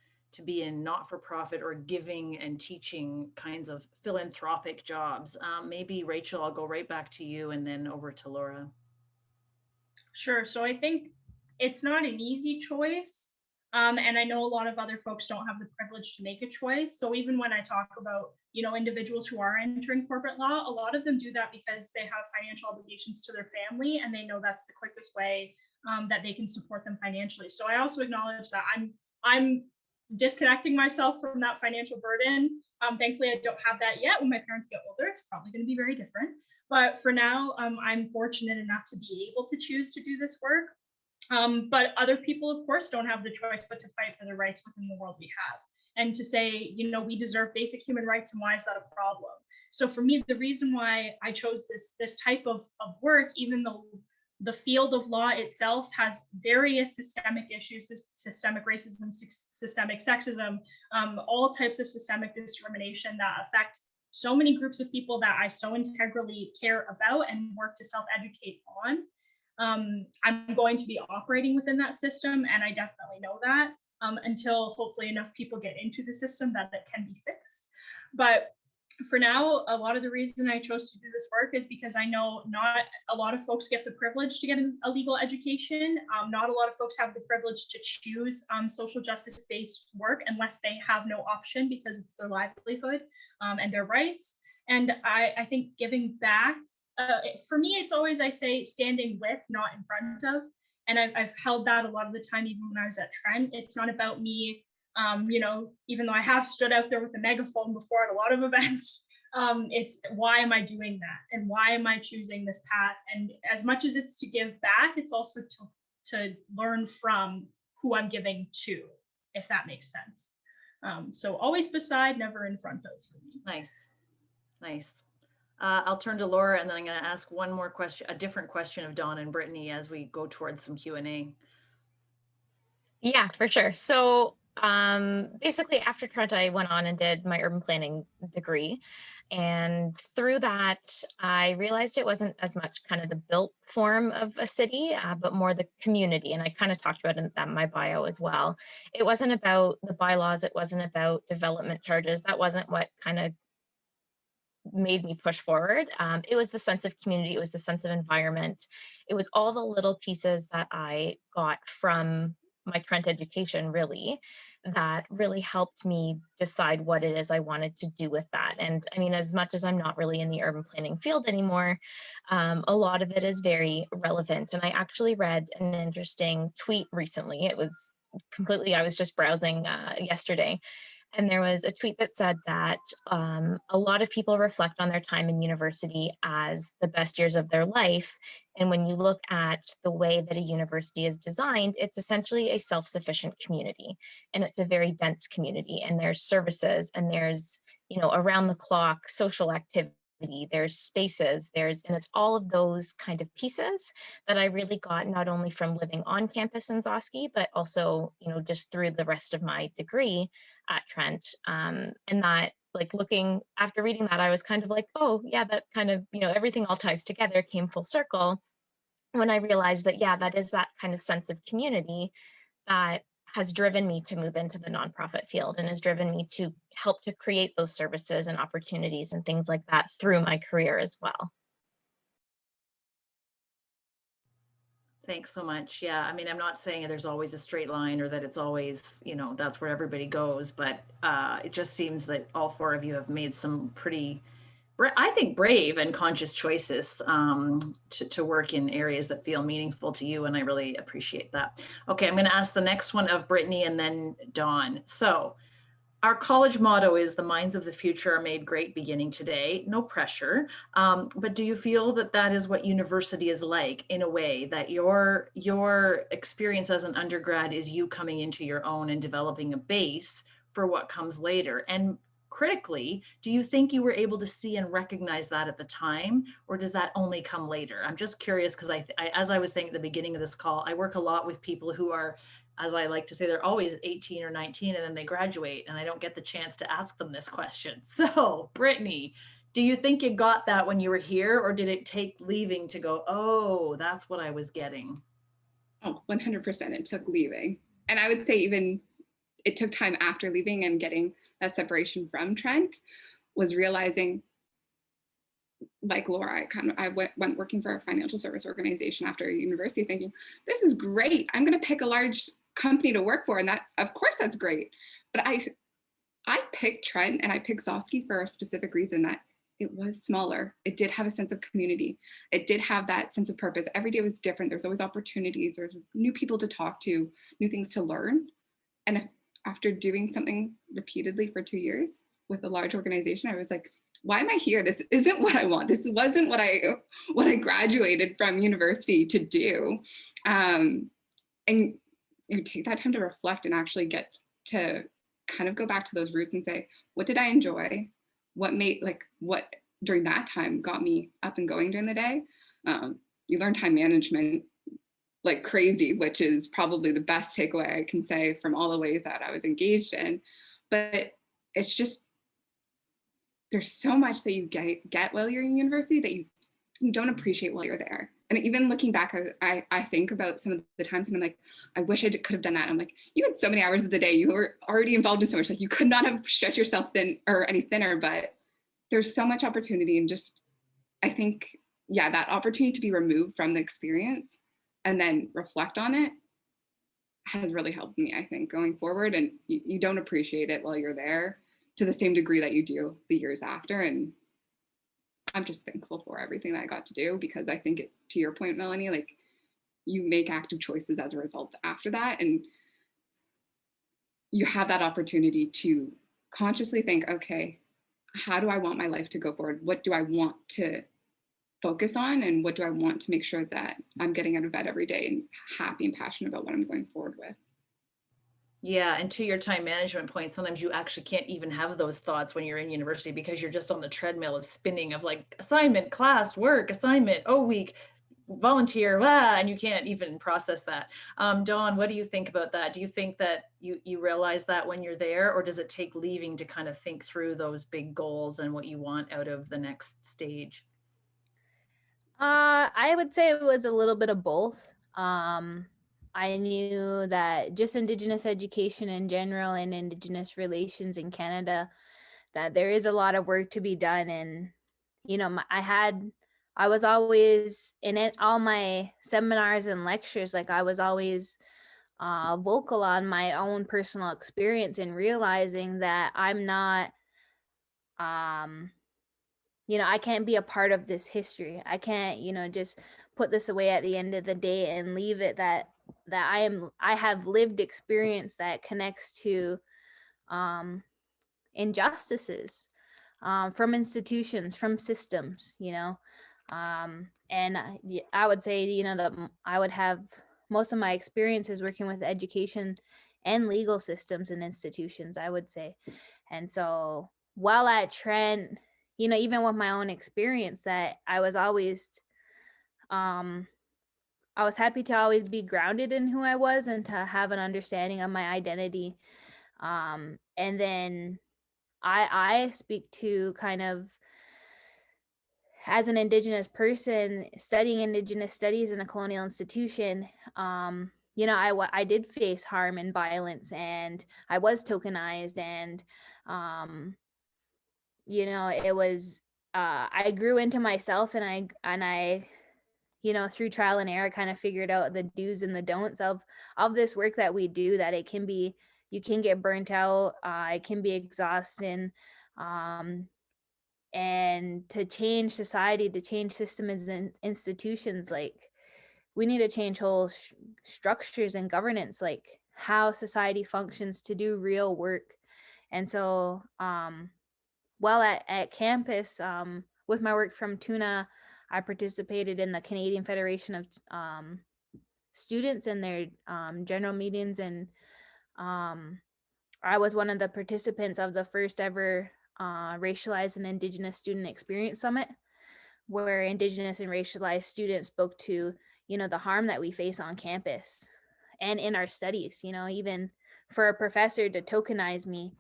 be in not-for-profit or giving and teaching kinds of philanthropic jobs. Maybe Rachel, I'll go right back to you and then over to Laura. Sure. So I think it's not an easy choice. And I know a lot of other folks don't have the privilege to make a choice. So even when I talk about, individuals who are entering corporate law, a lot of them do that because they have financial obligations to their family and they know that's the quickest way that they can support them financially. So I also acknowledge that I'm disconnecting myself from that financial burden. Thankfully, I don't have that yet. When my parents get older, it's probably going to be very different. But for now, I'm fortunate enough to be able to choose to do this work. But other people, of course, don't have the choice but to fight for the rights within the world we have. And to say, you know, we deserve basic human rights, and why is that a problem? So for me, the reason why I chose this type of work, even though the field of law itself has various systemic issues, systemic racism, systemic sexism, all types of systemic discrimination that affect so many groups of people that I so integrally care about and work to self-educate on. I'm going to be operating within that system, and I definitely know that until hopefully enough people get into the system that it can be fixed. But for now, a lot of the reason I chose to do this work is because I know not a lot of folks get the privilege to get a legal education. Not a lot of folks have the privilege to choose social justice-based work unless they have no option because it's their livelihood and their rights. And I think giving back, for me, it's always, I say, standing with, not in front of. And I've held that a lot of the time, even when I was at Trent. It's not about me. You know, even though I have stood out there with a megaphone before at a lot of events, it's why am I doing that? And why am I choosing this path? And as much as it's to give back, it's also to learn from who I'm giving to, if that makes sense. So always beside, never in front of for me. Nice, nice. I'll turn to Laura, and then I'm going to ask one more question, a different question of Dawn and Brittany as we go towards some Q&A. Yeah, for sure. So basically after Trent, I went on and did my urban planning degree. And through that, I realized it wasn't as much kind of the built form of a city, but more the community. And I kind of talked about it in my bio as well. It wasn't about the bylaws. It wasn't about development charges. That wasn't what kind of made me push forward. It was the sense of community. It was the sense of environment. It was all the little pieces that I got from my Trent education, really, that really helped me decide what it is I wanted to do with that. And I mean, as much as I'm not really in the urban planning field anymore, a lot of it is very relevant. And I actually read an interesting tweet recently. It was completely, I was just browsing yesterday, and there was a tweet that said that a lot of people reflect on their time in university as the best years of their life. And when you look at the way that a university is designed, it's essentially a self-sufficient community. And it's a very dense community. And there's services, and there's, you know, around the clock social activity. There's spaces, and it's all of those kind of pieces that I really got not only from living on campus in Gzowski, but also, you know, just through the rest of my degree at Trent. And that, like, looking after reading that, I was kind of like, oh yeah, that kind of, you know, everything all ties together, came full circle when I realized that, yeah, that is that kind of sense of community that has driven me to move into the nonprofit field and has driven me to help to create those services and opportunities and things like that through my career as well. Thanks so much. Yeah, I mean, I'm not saying there's always a straight line or that it's always, you know, that's where everybody goes, but it just seems that all four of you have made some pretty, I think, brave and conscious choices to work in areas that feel meaningful to you, and I really appreciate that. Okay, I'm going to ask the next one of Brittany and then Dawn. So our college motto is the minds of the future are made great beginning today. No pressure. But do you feel that that is what university is like, in a way that your experience as an undergrad is you coming into your own and developing a base for what comes later? And critically, do you think you were able to see and recognize that at the time, or does that only come later? I'm just curious because as I was saying at the beginning of this call, I work a lot with people who are, as I like to say, they're always 18 or 19 and then they graduate, and I don't get the chance to ask them this question. So Brittany, do you think you got that when you were here, or did it take leaving to go, oh, that's what I was getting? Oh, 100% it took leaving. And I would say even it took time after leaving and getting that separation from Trent, was realizing, like Laura, I went working for a financial service organization after university thinking, this is great. I'm going to pick a large company to work for. And that, of course, that's great. But I picked Trent and I picked Gzowski for a specific reason, that it was smaller. It did have a sense of community. It did have that sense of purpose. Every day was different. There's always opportunities. There's new people to talk to, new things to learn. And after doing something repeatedly for 2 years with a large organization, I was like, why am I here? This isn't what I want. This wasn't what I graduated from university to do. And you take that time to reflect and actually get to kind of go back to those roots and say, what did I enjoy? What during that time got me up and going during the day? You learn time management like crazy, which is probably the best takeaway I can say from all the ways that I was engaged in. But it's just, there's so much that you get while you're in university that you don't appreciate while you're there. And even looking back, I think about some of the times and I'm like, I wish I could have done that. I'm like, you had so many hours of the day, you were already involved in so much, like you could not have stretched yourself thin or any thinner, but there's so much opportunity. And just, I think, yeah, that opportunity to be removed from the experience and then reflect on it has really helped me, I think, going forward. And you don't appreciate it while you're there to the same degree that you do the years after. And I'm just thankful for everything that I got to do, because I think to your point, Melanie, like you make active choices as a result after that. And you have that opportunity to consciously think, okay, how do I want my life to go forward? What do I want to focus on? And what do I want to make sure that I'm getting out of bed every day and happy and passionate about what I'm going forward with? Yeah, and to your time management point, sometimes you actually can't even have those thoughts when you're in university because you're just on the treadmill of spinning of like assignment, class, work, assignment, week, volunteer, and you can't even process that. Dawn, what do you think about that? Do you think that you realize that when you're there, or does it take leaving to kind of think through those big goals and what you want out of the next stage? I would say it was a little bit of both. I knew that just Indigenous education in general and Indigenous relations in Canada, that there is a lot of work to be done. And, you know, I was always in it, all my seminars and lectures, like I was always vocal on my own personal experience and realizing that I'm not, I can't be a part of this history. I can't, just put this away at the end of the day and leave it that I have lived experience that connects to injustices from institutions, from systems, and I would say, that I would have most of my experiences working with education and legal systems and institutions, I would say. And so while at Trent, even with my own experience, that I was always, I was happy to always be grounded in who I was and to have an understanding of my identity. And then I speak to kind of as an Indigenous person studying Indigenous studies in a colonial institution. I did face harm and violence, and I was tokenized, and it was I grew into myself, and I through trial and error kind of figured out the do's and the don'ts of this work that we do, that you can get burnt out, it can be exhausting, and to change society, to change systems and institutions, like we need to change whole structures and governance, like how society functions to do real work. And so while at campus, with my work from Tuna, I participated in the Canadian Federation of Students in their general meetings, and I was one of the participants of the first ever Racialized and Indigenous Student Experience Summit, where Indigenous and racialized students spoke to, the harm that we face on campus and in our studies. Even for a professor to tokenize me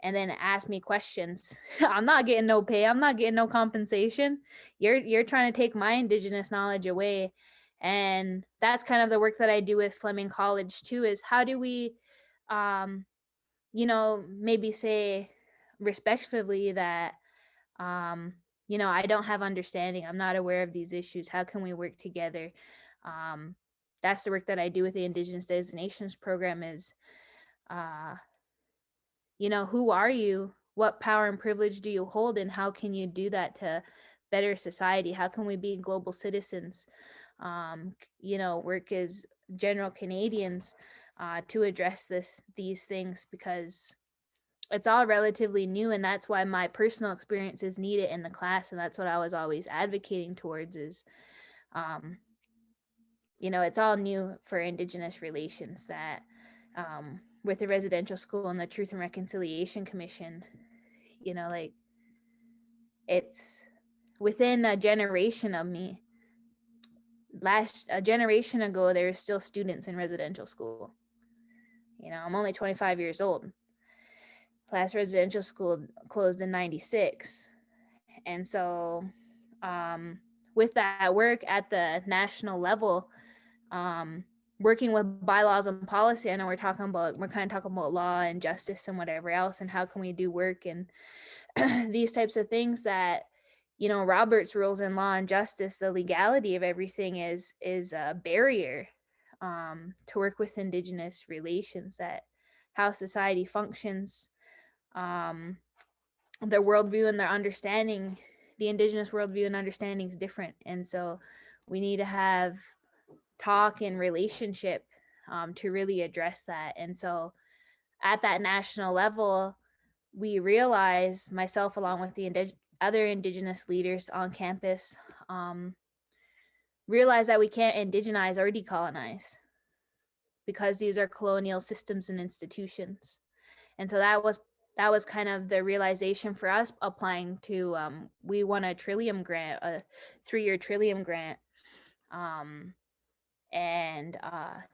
and then ask me questions, I'm not getting no pay, I'm not getting no compensation. You're trying to take my Indigenous knowledge away. And that's kind of the work that I do with Fleming College too, is how do we maybe say respectfully that I don't have understanding, I'm not aware of these issues, how can we work together? That's the work that I do with the Indigenous Designations Program, is who are you what power and privilege do you hold, and how can you do that to better society? How can we be global citizens, work as general Canadians to address these things, because it's all relatively new, and that's why my personal experience is needed in the class, and that's what I was always advocating towards is it's all new for Indigenous relations, that with the residential school and the Truth and Reconciliation Commission, it's within a generation of me. A generation ago, there were still students in residential school. I'm only 25 years old. Last residential school closed in 96. And so with that work at the national level, working with bylaws and policy, I know we're kind of talking about law and justice and whatever else, and how can we do work and these types of things that, Robert's rules in law and justice, the legality of everything is a barrier to work with Indigenous relations, that how society functions, their worldview and their understanding, the Indigenous worldview and understanding is different. And so we need to have talk and relationship to really address that. And so at that national level, we realize, myself along with the other Indigenous leaders on campus, realize that we can't indigenize or decolonize, because these are colonial systems and institutions. And so that was kind of the realization for us applying to, we won a Trillium grant, a 3-year Trillium grant, and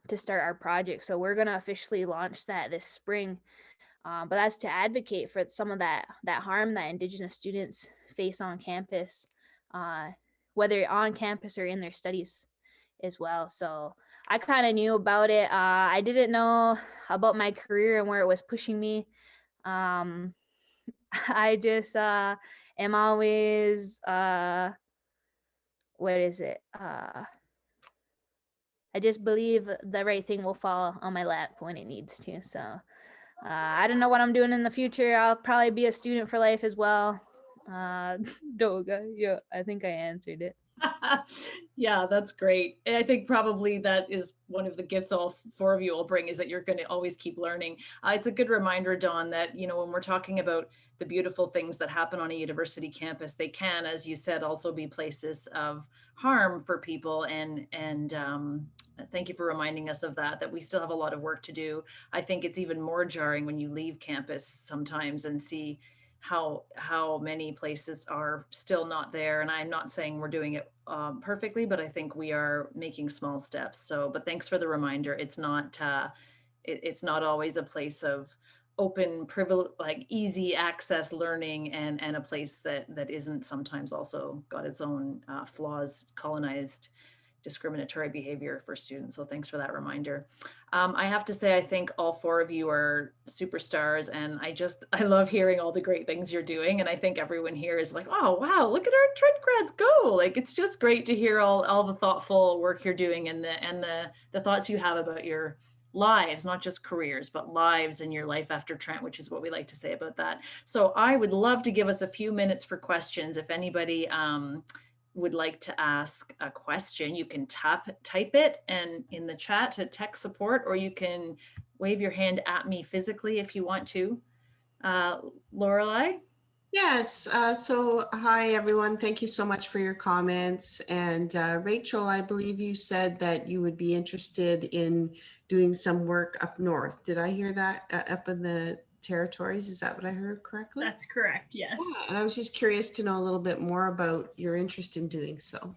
to start our project. So we're going to officially launch that this spring. But that's to advocate for some of that harm that Indigenous students face on campus, whether on campus or in their studies as well. So I kind of knew about it. I didn't know about my career and where it was pushing me. I just am always, what is it? I just believe the right thing will fall on my lap when it needs to. So I don't know what I'm doing in the future. I'll probably be a student for life as well. Doga, yeah, I think I answered it. Yeah, that's great. And I think probably that is one of the gifts all 4 of you will bring, is that you're going to always keep learning. It's a good reminder, Dawn, that, when we're talking about the beautiful things that happen on a university campus, they can, as you said, also be places of harm for people. And thank you for reminding us of that we still have a lot of work to do. I think it's even more jarring when you leave campus sometimes and see how many places are still not there. And I'm not saying we're doing it perfectly, but I think we are making small steps. So, but thanks for the reminder. It's not always a place of open privilege, like easy access learning, and a place that isn't sometimes also got its own flaws, colonized, discriminatory behavior for students. So thanks for that reminder. I have to say, I think all 4 of you are superstars, and I love hearing all the great things you're doing. And I think everyone here is like, oh, wow, look at our Trent grads go. Like, it's just great to hear all the thoughtful work you're doing, and the thoughts you have about your lives, not just careers, but lives and your life after Trent, which is what we like to say about that. So I would love to give us a few minutes for questions. If anybody would like to ask a question, you can type it and in the chat to tech support, or you can wave your hand at me physically if you want to. Lorelei? Yes. So hi, everyone. Thank you so much for your comments. And Rachel, I believe you said that you would be interested in doing some work up north. Did I hear that up in the territories? Is that what I heard correctly? That's correct, yes. Yeah, and I was just curious to know a little bit more about your interest in doing so.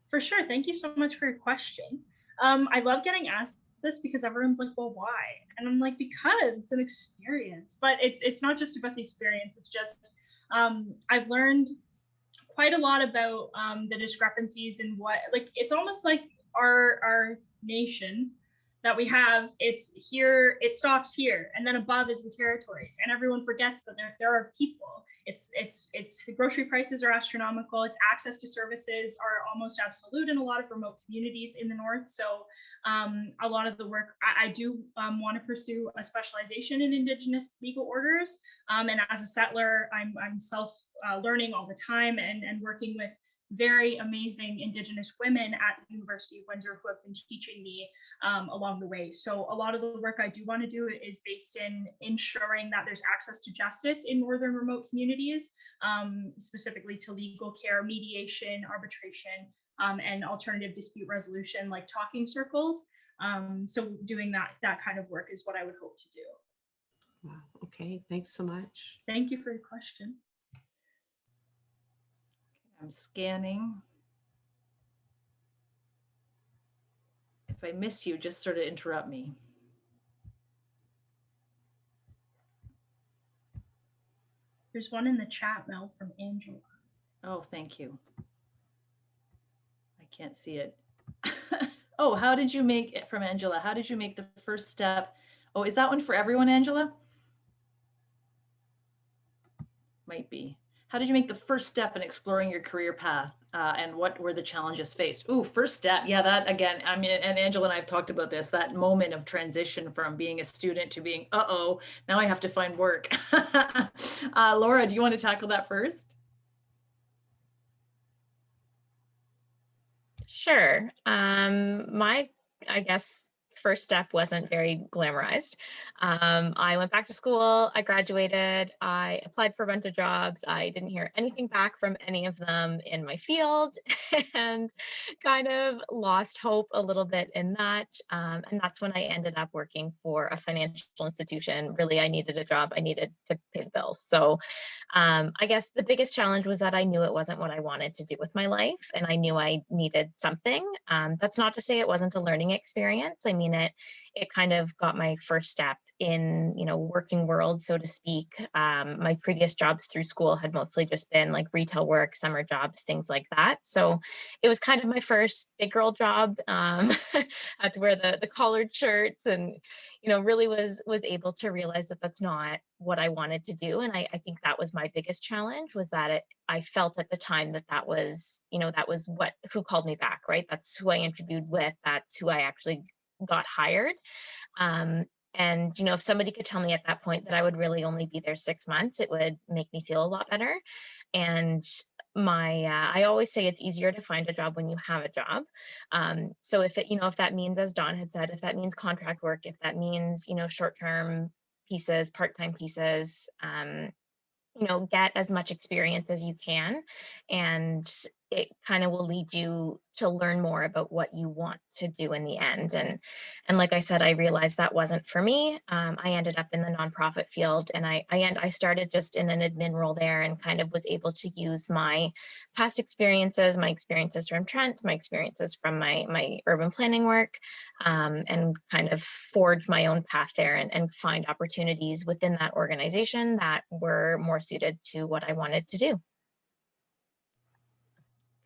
For sure. Thank you so much for your question. I love getting asked this because everyone's like, well, why? And I'm like, because it's an experience. But it's not just about the experience. It's just I've learned quite a lot about the discrepancies in what, like, it's almost like our nation that we have, it's here, it stops here, and then above is the territories, and everyone forgets that there are people. It's grocery prices are astronomical. Its access to services are almost absolute in a lot of remote communities in the north. So a lot of the work I do want to pursue a specialization in Indigenous legal orders, and as a settler, I'm self learning all the time and working with very amazing Indigenous women at the University of Windsor who have been teaching me along the way. So a lot of the work I do want to do is based in ensuring that there's access to justice in northern remote communities, specifically to legal care, mediation, arbitration, and alternative dispute resolution like talking circles. So doing that kind of work is what I would hope to do. Wow. Okay, thanks so much. Thank you for your question. I'm scanning. If I miss you, just sort of interrupt me. There's one in the chat, Mel, from Angela. Oh, thank you. I can't see it. Oh, how did you make it from Angela? How did you make the first step? Oh, is that one for everyone, Angela? Might be. How did you make the first step in exploring your career path, and what were the challenges faced? Ooh, first step. Yeah, that again, I mean, and Angela and I have talked about this, that moment of transition from being a student to being, uh-oh, now I have to find work. Laura, do you want to tackle that first? Sure. I guess, first step wasn't very glamorized. I went back to school, I graduated, I applied for a bunch of jobs. I didn't hear anything back from any of them in my field and kind of lost hope a little bit in that. And that's when I ended up working for a financial institution. Really, I needed a job. I needed to pay the bills. So I guess the biggest challenge was that I knew it wasn't what I wanted to do with my life, and I knew I needed something. That's not to say it wasn't a learning experience. I mean, it kind of got my first step in, working world, so to speak. My previous jobs through school had mostly just been like retail work, summer jobs, things like that. So it was kind of my first big girl job. I had to wear the collared shirts, and really was able to realize that that's not what I wanted to do. And I think that was my biggest challenge, was that I felt at the time that was, that was who called me back, right? That's who I interviewed with. That's who I actually got hired. And, if somebody could tell me at that point that I would really only be there 6 months, it would make me feel a lot better. And I always say it's easier to find a job when you have a job. So if that means, as Dawn had said, if that means contract work, if that means, short-term pieces, part-time pieces, get as much experience as you can, and it kind of will lead you to learn more about what you want to do in the end. And like I said, I realized that wasn't for me. I ended up in the nonprofit field, and I started just in an admin role there, and kind of was able to use my past experiences, my experiences from Trent, my experiences from my urban planning work, and kind of forge my own path there, and find opportunities within that organization that were more suited to what I wanted to do.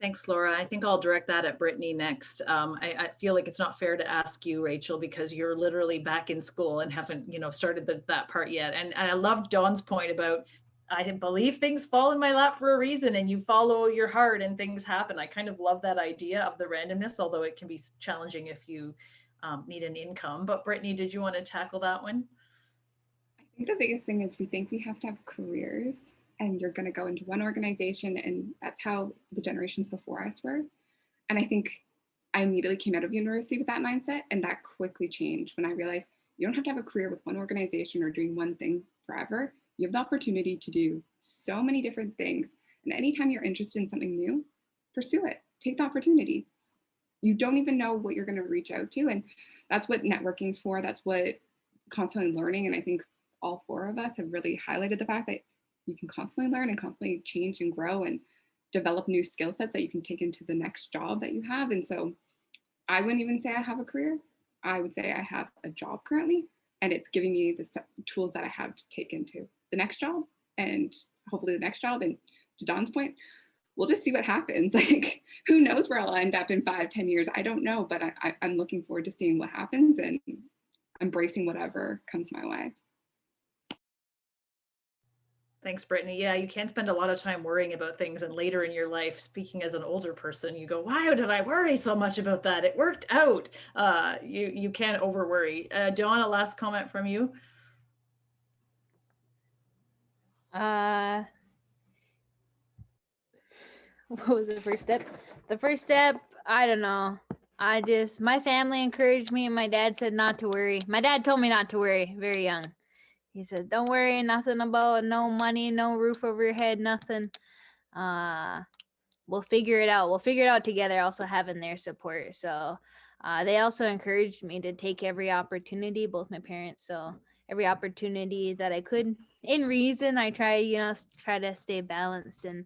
Thanks, Laura. I think I'll direct that at Brittany next. I feel like it's not fair to ask you, Rachel, because you're literally back in school and haven't, started that part yet. And I love Dawn's point about, I believe things fall in my lap for a reason, and you follow your heart and things happen. I kind of love that idea of the randomness, although it can be challenging if you need an income. But Brittany, did you want to tackle that one? I think the biggest thing is we think we have to have careers, and you're going to go into one organization, and that's how the generations before us were. And I think I immediately came out of university with that mindset, and that quickly changed when I realized you don't have to have a career with one organization or doing one thing forever. You have the opportunity to do so many different things. And anytime you're interested in something new, pursue it. Take the opportunity. You don't even know what you're going to reach out to. And that's what networking's for. That's what constantly learning. And I think all four of us have really highlighted the fact that you can constantly learn and constantly change and grow and develop new skill sets that you can take into the next job that you have. And so I wouldn't even say I have a career. I would say I have a job currently, and it's giving me the tools that I have to take into the next job, and hopefully the next job. And to Dawn's point, we'll just see what happens. Like, who knows where I'll end up in 5-10 years? I don't know, but I'm looking forward to seeing what happens and embracing whatever comes my way. Thanks, Brittany. Yeah, you can't spend a lot of time worrying about things, and later in your life, speaking as an older person, you go, why did I worry so much about that? It worked out. You can't over worry. Dawn, a last comment from you. What was the first step? The first step, I don't know. My family encouraged me, and my dad said not to worry. My dad told me not to worry very young. He said, don't worry, nothing about no money, no roof over your head, nothing. We'll figure it out. We'll figure it out together, also having their support. So they also encouraged me to take every opportunity, both my parents. So every opportunity that I could, in reason, I try to stay balanced and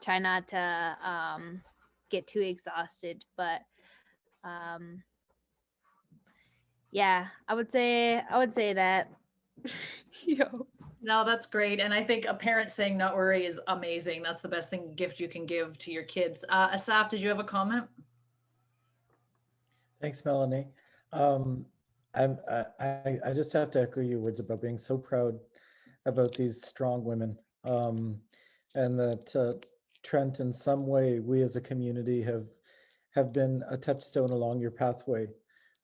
try not to get too exhausted. But yeah, I would say that. No, that's great. And I think a parent saying not worry is amazing. That's the best gift you can give to your kids. Assaf, did you have a comment? Thanks, Melanie. I just have to echo your words about being so proud about these strong women, and that Trent, in some way, we as a community have been a touchstone along your pathway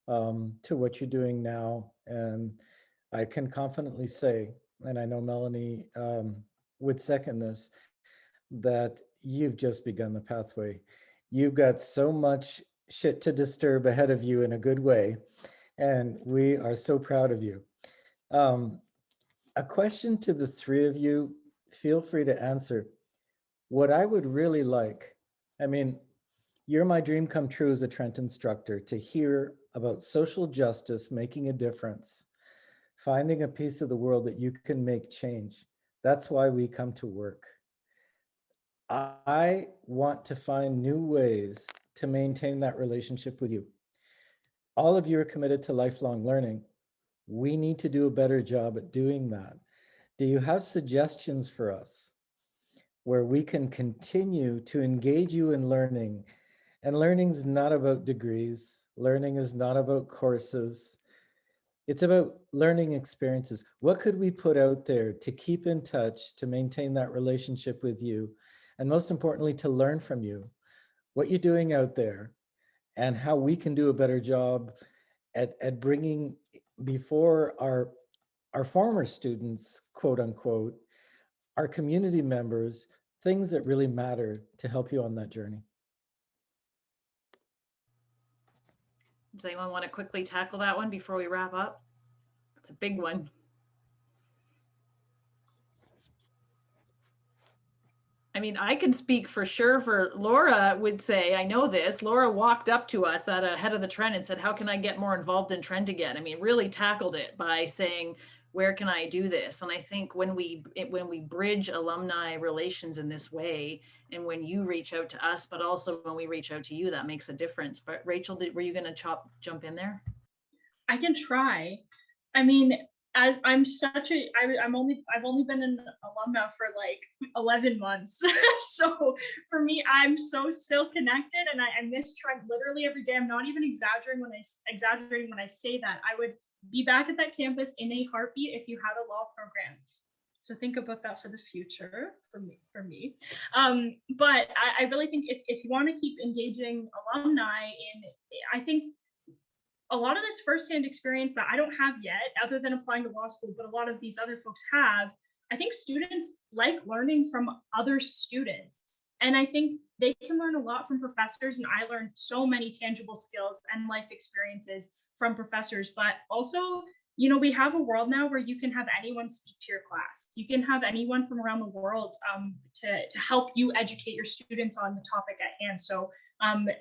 to what you're doing now. And I can confidently say, and I know Melanie would second this, that you've just begun the pathway. You've got so much shit to disturb ahead of you in a good way, and we are so proud of you. A question to the three of you, feel free to answer. What I would really like, I mean, you're my dream come true as a Trent instructor, to hear about social justice making a difference, finding a piece of the world that you can make change. That's why we come to work. I want to find new ways to maintain that relationship with you. All of you are committed to lifelong learning. We need to do a better job at doing that. Do you have suggestions for us where we can continue to engage you in learning? And learning is not about degrees. Learning is not about courses. It's about learning experiences. What could we put out there to keep in touch, to maintain that relationship with you? And most importantly, to learn from you, what you're doing out there and how we can do a better job at bringing before our former students, quote unquote, our community members, things that really matter to help you on that journey. Does anyone want to quickly tackle that one before we wrap up? It's a big one. I mean, I can speak for sure for Laura would say, I know this. Laura walked up to us at a head of the Trent and said, how can I get more involved in Trent again? I mean, really tackled it by saying, where can I do this? And I think when we bridge alumni relations in this way, and when you reach out to us, but also when we reach out to you, that makes a difference. But Rachel, were you going to jump in there? I can try. I mean, as I've only been an alumna for like 11 months. So for me, I'm so still connected, and I miss Trent literally every day. I'm not even exaggerating when I say that. I would be back at that campus in a heartbeat if you had a law program. So think about that for the future for me. But I really think if you want to keep engaging alumni I think a lot of this firsthand experience that I don't have yet, other than applying to law school, but a lot of these other folks have, I think students like learning from other students. And I think they can learn a lot from professors. And I learned so many tangible skills and life experiences from professors. But also, you know, we have a world now where you can have anyone speak to your class. You can have anyone from around the world to help you educate your students on the topic at hand. So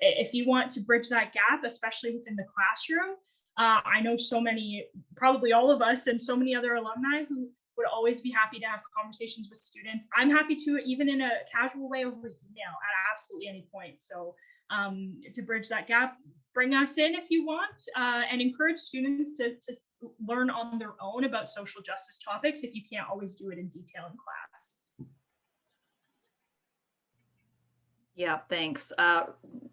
if you want to bridge that gap, especially within the classroom, I know so many, probably all of us and so many other alumni who would always be happy to have conversations with students. I'm happy to, even in a casual way, over email at absolutely any point. So to bridge that gap, bring us in if you want, and encourage students to learn on their own about social justice topics if you can't always do it in detail in class. Yeah, thanks.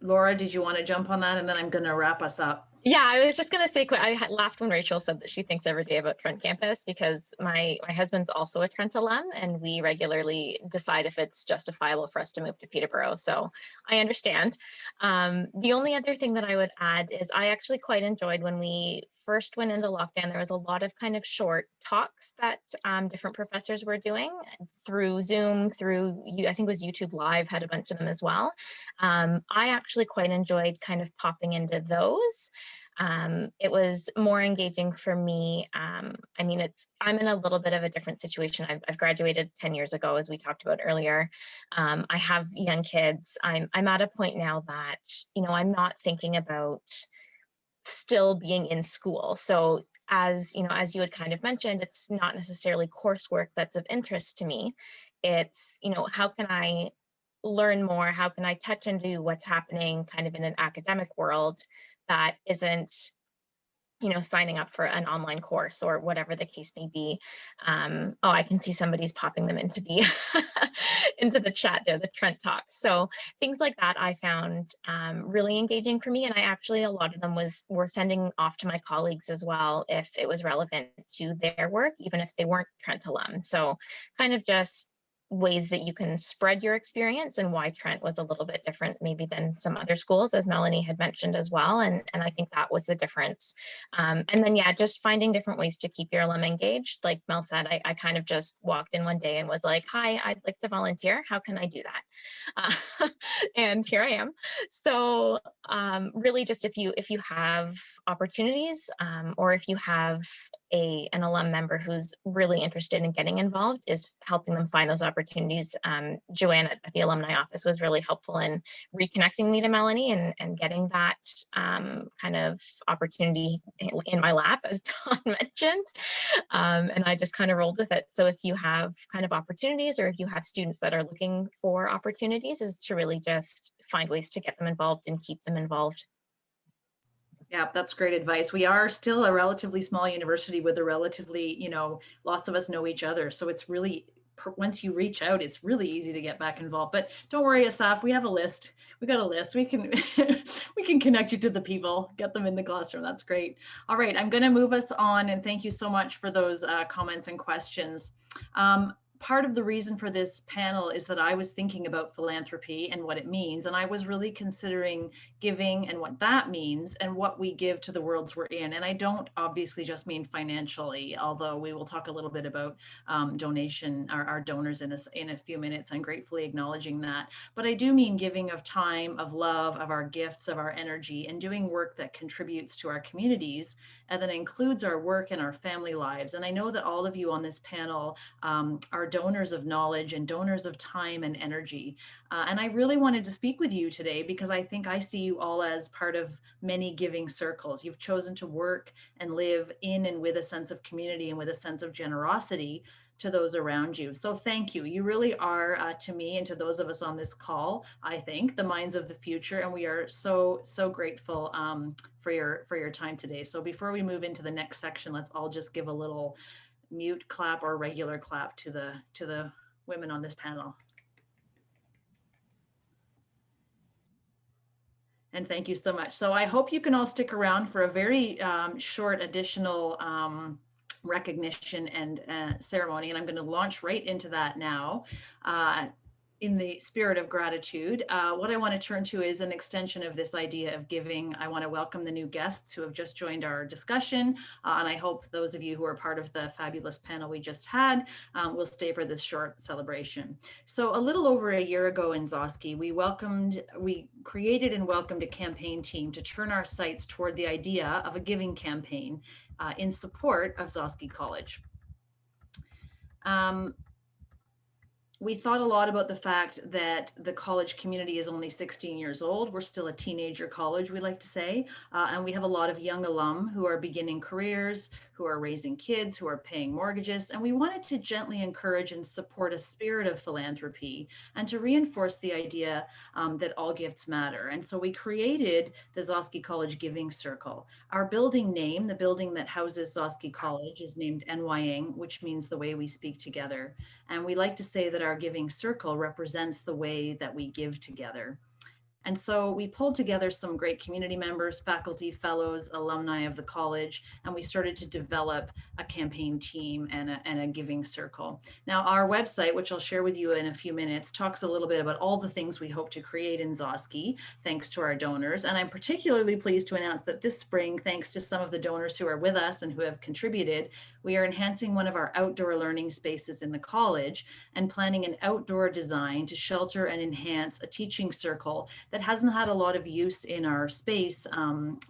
Laura, did you want to jump on that? And then I'm going to wrap us up. Yeah, I was just going to say quick, I laughed when Rachel said that she thinks every day about Trent campus, because my husband's also a Trent alum, and we regularly decide if it's justifiable for us to move to Peterborough. So I understand. The only other thing that I would add is I actually quite enjoyed when we first went into lockdown, there was a lot of kind of short talks that different professors were doing through Zoom, through, I think it was YouTube Live, had a bunch of them as well. I actually quite enjoyed kind of popping into those. It was more engaging for me. I mean, I'm in a little bit of a different situation. I've graduated 10 years ago, as we talked about earlier. I have young kids. I'm at a point now that, you know, I'm not thinking about still being in school. So as you know, as you had kind of mentioned, it's not necessarily coursework that's of interest to me. It's, you know, how can I learn more? How can I touch into what's happening kind of in an academic world that isn't, you know, signing up for an online course or whatever the case may be. Oh, I can see somebody's popping them into the into the chat there, the Trent Talks. So things like that I found really engaging for me. And I actually, a lot of them were sending off to my colleagues as well if it was relevant to their work, even if they weren't Trent alum. So kind of just ways that you can spread your experience, and why Trent was a little bit different maybe than some other schools, as Melanie had mentioned as well. And I think that was the difference. And then, yeah, just finding different ways to keep your alum engaged. Like Mel said, I kind of just walked in one day and was like, hi, I'd like to volunteer. How can I do that? And here I am. So really just if you have opportunities, or if you have an alum member who's really interested in getting involved, is helping them find those opportunities. Joanne at the alumni office was really helpful in reconnecting me to Melanie and getting that kind of opportunity in my lap, as Don mentioned. And I just kind of rolled with it. So if you have kind of opportunities, or if you have students that are looking for opportunities, is to really just find ways to get them involved and keep them involved. Yeah, that's great advice. We are still a relatively small university with a relatively, you know, lots of us know each other. So it's really, once you reach out, it's really easy to get back involved. But don't worry, Assaf, we have a list. We got a list. We can we can connect you to the people, get them in the classroom. That's great. All right, I'm going to move us on, and thank you so much for those comments and questions. Part of the reason for this panel is that I was thinking about philanthropy and what it means, and I was really considering giving and what that means and what we give to the worlds we're in. And I don't obviously just mean financially, although we will talk a little bit about donation, our donors in a few minutes. I'm gratefully acknowledging that. But I do mean giving of time, of love, of our gifts, of our energy, and doing work that contributes to our communities and that includes our work and our family lives. And I know that all of you on this panel are donors of knowledge and donors of time and energy. And I really wanted to speak with you today because I think I see you all as part of many giving circles. You've chosen to work and live in and with a sense of community and with a sense of generosity to those around you. So thank you. You really are, to me and to those of us on this call, I think, the minds of the future. And we are so, so grateful for your time today. So before we move into the next section, let's all just give a little mute clap or regular clap to the women on this panel. And thank you so much. So I hope you can all stick around for a very short additional recognition and ceremony. And I'm going to launch right into that now. In the spirit of gratitude, what I want to turn to is an extension of this idea of giving. I want to welcome the new guests who have just joined our discussion. And I hope those of you who are part of the fabulous panel we just had will stay for this short celebration. So a little over a year ago in Gzowski, we created and welcomed a campaign team to turn our sights toward the idea of a giving campaign in support of Gzowski College. We thought a lot about the fact that the college community is only 16 years old. We're still a teenager college, we like to say. And we have a lot of young alum who are beginning careers, who are raising kids, who are paying mortgages. And we wanted to gently encourage and support a spirit of philanthropy and to reinforce the idea that all gifts matter. And so we created the Gzowski College Giving Circle. Our building name, the building that houses Gzowski College, is named Enwayaang, which means the way we speak together. And we like to say that our giving circle represents the way that we give together. And so we pulled together some great community members, faculty, fellows, alumni of the college, and we started to develop a campaign team and a giving circle. Now, our website, which I'll share with you in a few minutes, talks a little bit about all the things we hope to create in Gzowski, thanks to our donors. And I'm particularly pleased to announce that this spring, thanks to some of the donors who are with us and who have contributed, we are enhancing one of our outdoor learning spaces in the college and planning an outdoor design to shelter and enhance a teaching circle that hasn't had a lot of use in our space,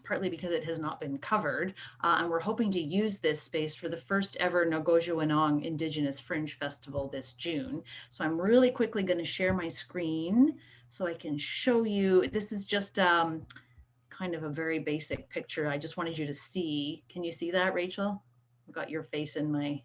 partly because it has not been covered. And we're hoping to use this space for the first ever Enwayaang Indigenous Fringe Festival this June. So I'm really quickly going to share my screen so I can show you. This is just kind of a very basic picture. I just wanted you to see. Can you see that, Rachel? I've got your face in my...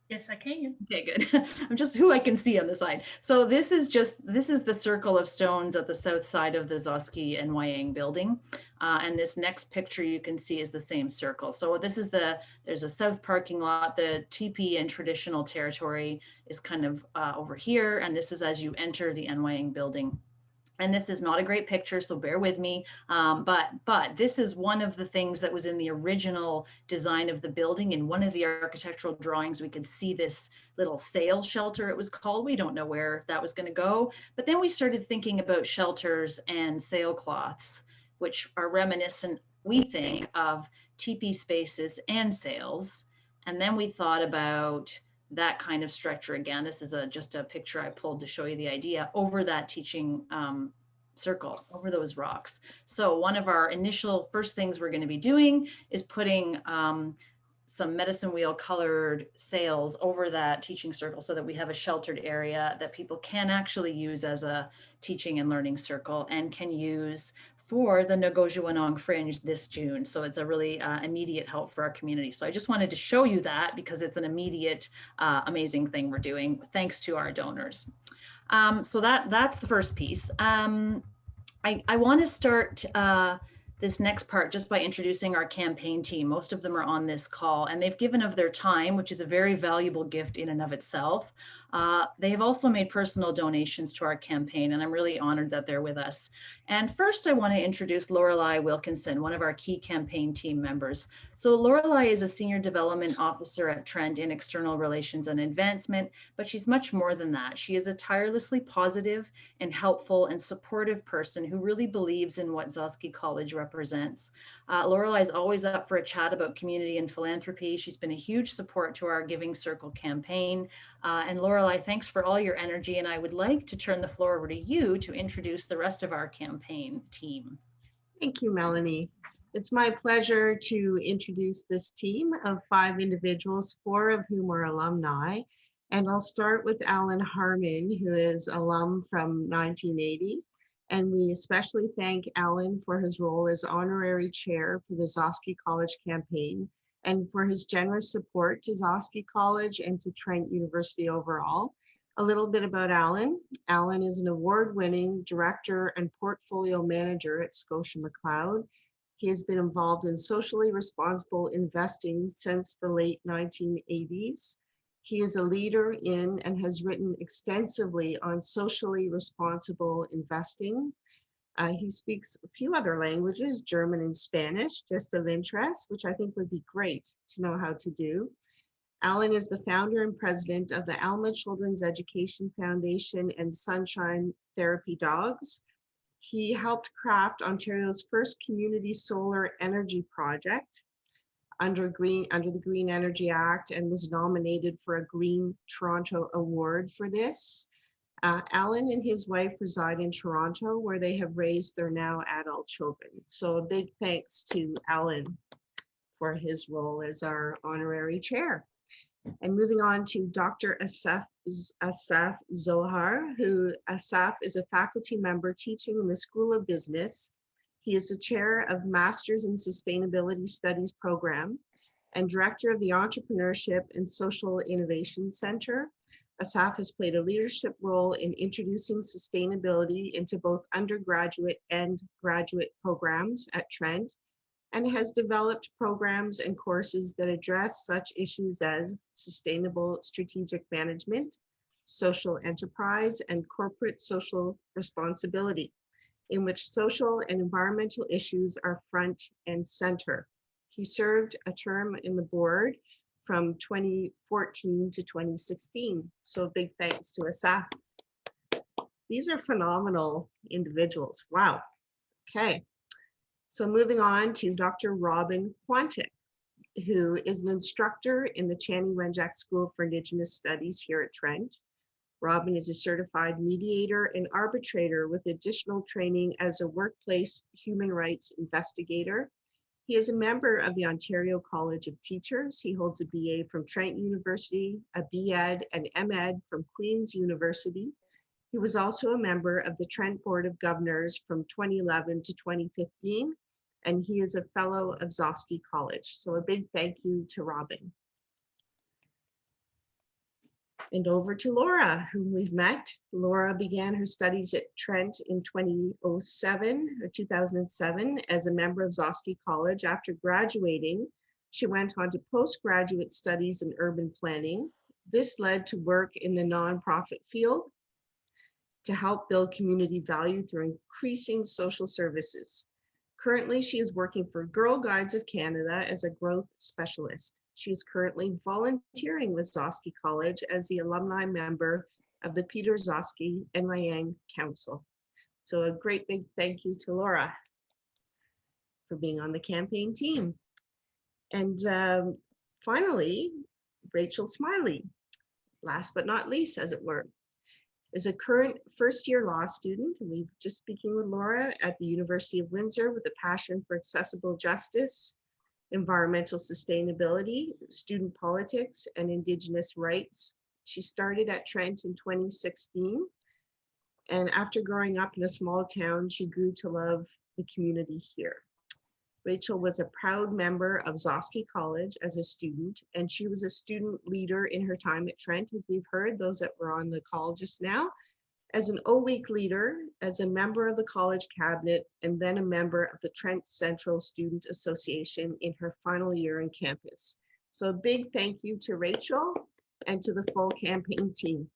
Yes, I can. Okay, good. I'm just who I can see on the side. So this is the circle of stones at the south side of the Gzowski Enwayaang building. And this next picture you can see is the same circle. So this is there's a south parking lot. The teepee and traditional territory is kind of over here. And this is as you enter the Enwayaang building. And this is not a great picture, so bear with me. But this is one of the things that was in the original design of the building. In one of the architectural drawings, we could see this little sail shelter, it was called. We don't know where that was going to go. But then we started thinking about shelters and sailcloths, which are reminiscent, we think, of teepee spaces and sails. And then we thought about that kind of structure again. This is just a picture I pulled to show you the idea over that teaching circle, over those rocks. So one of our initial first things we're going to be doing is putting some medicine wheel colored sails over that teaching circle so that we have a sheltered area that people can actually use as a teaching and learning circle and can use for the Enwayaang Fringe this June. So it's a really immediate help for our community. So I just wanted to show you that because it's an immediate, amazing thing we're doing thanks to our donors. So that's the first piece. I want to start this next part just by introducing our campaign team. Most of them are on this call and they've given of their time, which is a very valuable gift in and of itself. They have also made personal donations to our campaign, and I'm really honored that they're with us. And first, I want to introduce Lorelei Wilkinson, one of our key campaign team members. So Lorelei is a senior development officer at Trent in external relations and advancement, but she's much more than that. She is a tirelessly positive and helpful and supportive person who really believes in what Gzowski College represents. Lorelei is always up for a chat about community and philanthropy. She's been a huge support to our Giving Circle campaign. And Lorelei, thanks for all your energy. And I would like to turn the floor over to you to introduce the rest of our campaign team. Thank you, Melanie. It's my pleasure to introduce this team of 5 individuals, 4 of whom are alumni. And I'll start with Alan Harmon, who is alum from 1980. And we especially thank Alan for his role as honorary chair for the Gzowski College campaign and for his generous support to Gzowski College and to Trent University overall. A little bit about Alan. Alan is an award-winning director and portfolio manager at Scotia McLeod. He has been involved in socially responsible investing since the late 1980s. He is a leader in and has written extensively on socially responsible investing. He speaks a few other languages, German and Spanish, just of interest, which I think would be great to know how to do. Alan is the founder and president of the Alma Children's Education Foundation and Sunshine Therapy Dogs. He helped craft Ontario's first community solar energy project under the Green Energy Act and was nominated for a Green Toronto Award for this. Alan and his wife reside in Toronto, where they have raised their now adult children. So a big thanks to Alan for his role as our honorary chair. And moving on to Dr. Assaf Zohar, who Assaf is a faculty member teaching in the School of Business. He is the chair of Masters in Sustainability Studies program and director of the Entrepreneurship and Social Innovation Center. Assaf has played a leadership role in introducing sustainability into both undergraduate and graduate programs at Trent, and has developed programs and courses that address such issues as sustainable strategic management, social enterprise, and corporate social responsibility, in which social and environmental issues are front and center. He served a term in the board from 2014 to 2016. So a big thanks to Assaf. These are phenomenal individuals. Wow. Okay. So moving on to Dr. Robin Quantic, who is an instructor in the Channing Wenjack School for Indigenous Studies here at Trent. Robin is a certified mediator and arbitrator with additional training as a workplace human rights investigator. He is a member of the Ontario College of Teachers. He holds a BA from Trent University, a BEd and MEd from Queen's University. He was also a member of the Trent Board of Governors from 2011 to 2015, and he is a fellow of Gzowski College. So a big thank you to Robin. And over to Laura, whom we've met. Laura began her studies at Trent in 2007 as a member of Gzowski College. After graduating, she went on to postgraduate studies in urban planning. This led to work in the nonprofit field to help build community value through increasing social services. Currently, she is working for Girl Guides of Canada as a growth specialist. She is currently volunteering with Gzowski College as the alumni member of the Peter Gzowski Enwayaang Council. So a great big thank you to Laura for being on the campaign team. And finally, Rachel Smiley, last but not least, as it were, is a current first-year law student. We've just speaking with Laura at the University of Windsor with a passion for accessible justice, environmental sustainability, student politics, and Indigenous rights. She started at Trent in 2016. And after growing up in a small town, she grew to love the community here. Rachel was a proud member of Gzowski College as a student, and she was a student leader in her time at Trent, as we've heard, those that were on the call just now, as an O-Week leader, as a member of the college cabinet, and then a member of the Trent Central Student Association in her final year on campus. So a big thank you to Rachel and to the full campaign team.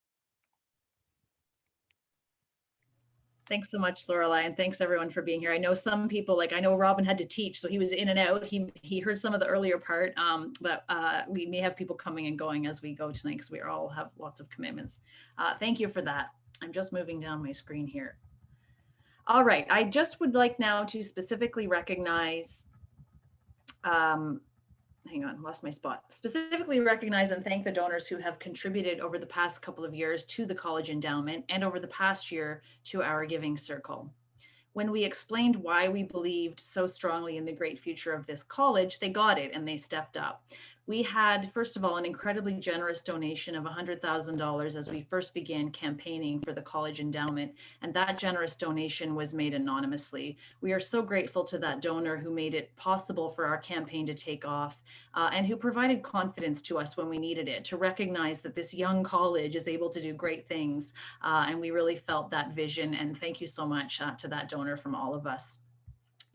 Thanks so much, Lorelei, and thanks everyone for being here. I know some people, like I know Robin had to teach, so he was in and out. He heard some of the earlier part, but we may have people coming and going as we go tonight because we all have lots of commitments. Thank you for that. I'm just moving down my screen here. All right, I just would like now to specifically recognize, hang on, lost my spot. Specifically recognize and thank the donors who have contributed over the past couple of years to the college endowment and over the past year to our giving circle. When we explained why we believed so strongly in the great future of this college, they got it and they stepped up. We had, first of all, an incredibly generous donation of $100,000 as we first began campaigning for the college endowment, and that generous donation was made anonymously. We are so grateful to that donor who made it possible for our campaign to take off and who provided confidence to us when we needed it, to recognize that this young college is able to do great things, and we really felt that vision, and thank you so much to that donor from all of us.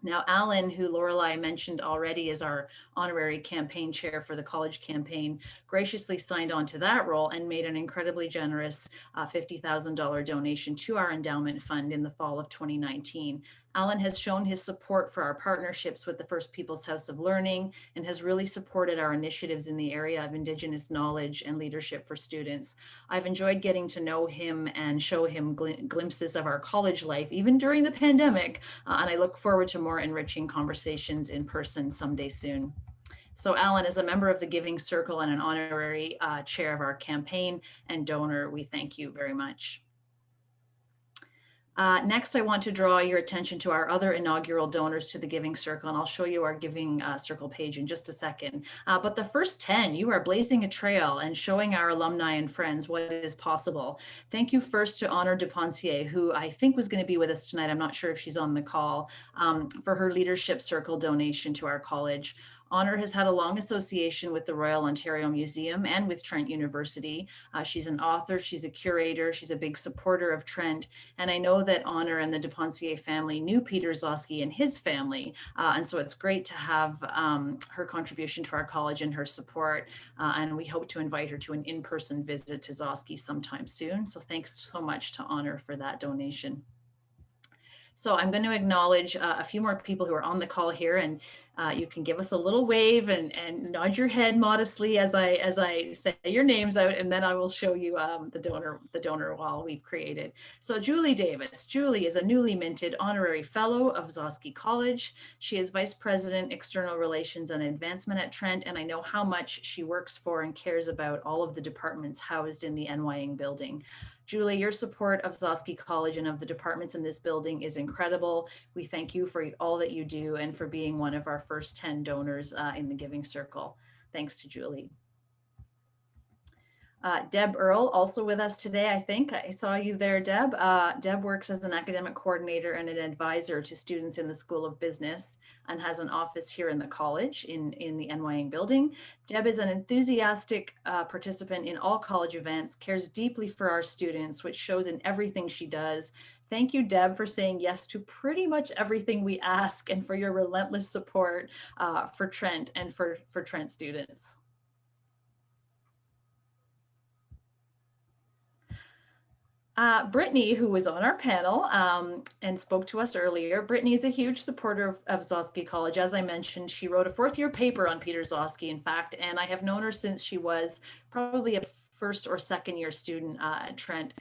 Now, Alan, who Lorelei mentioned already is our honorary campaign chair for the college campaign, graciously signed on to that role and made an incredibly generous $50,000 donation to our endowment fund in the fall of 2019. Alan has shown his support for our partnerships with the First Peoples House of Learning and has really supported our initiatives in the area of Indigenous knowledge and leadership for students. I've enjoyed getting to know him and show him glimpses of our college life, even during the pandemic, and I look forward to more enriching conversations in person someday soon. So Alan, as a member of the Giving Circle and an honorary chair of our campaign and donor, we thank you very much. Next, I want to draw your attention to our other inaugural donors to the Giving Circle, and I'll show you our Giving Circle page in just a second. But the first 10, you are blazing a trail and showing our alumni and friends what is possible. Thank you first to Honor Dupontier, who I think was going to be with us tonight. I'm not sure if she's on the call, for her Leadership Circle donation to our college. Honor has had a long association with the Royal Ontario Museum and with Trent University. She's an author, she's a curator, she's a big supporter of Trent. And I know that Honor and the Depensier family knew Peter Gzowski and his family. And so it's great to have her contribution to our college and her support. And we hope to invite her to an in-person visit to Gzowski sometime soon. So thanks so much to Honor for that donation. So I'm going to acknowledge a few more people who are on the call here, and you can give us a little wave and nod your head modestly as I say your names out, and then I will show you the donor wall we've created. So Julie Davis. Julie is a newly minted honorary fellow of Gzowski College. She is Vice President, External Relations and Advancement at Trent, and I know how much she works for and cares about all of the departments housed in the Enwayaang building. Julie, your support of Gzowski College and of the departments in this building is incredible. We thank you for all that you do and for being one of our first 10 donors in the Giving Circle. Thanks to Julie. Deb Earl, also with us today, I think. I saw you there, Deb. Deb works as an academic coordinator and an advisor to students in the School of Business and has an office here in the college in the Enwayaang building. Deb is an enthusiastic participant in all college events, cares deeply for our students, which shows in everything she does. Thank you, Deb, for saying yes to pretty much everything we ask and for your relentless support for Trent and for Trent students. Brittany, who was on our panel and spoke to us earlier, Brittany is a huge supporter of Gzowski College. As I mentioned, she wrote a fourth-year paper on Peter Gzowski, in fact, and I have known her since she was probably a first or second-year student at Trent.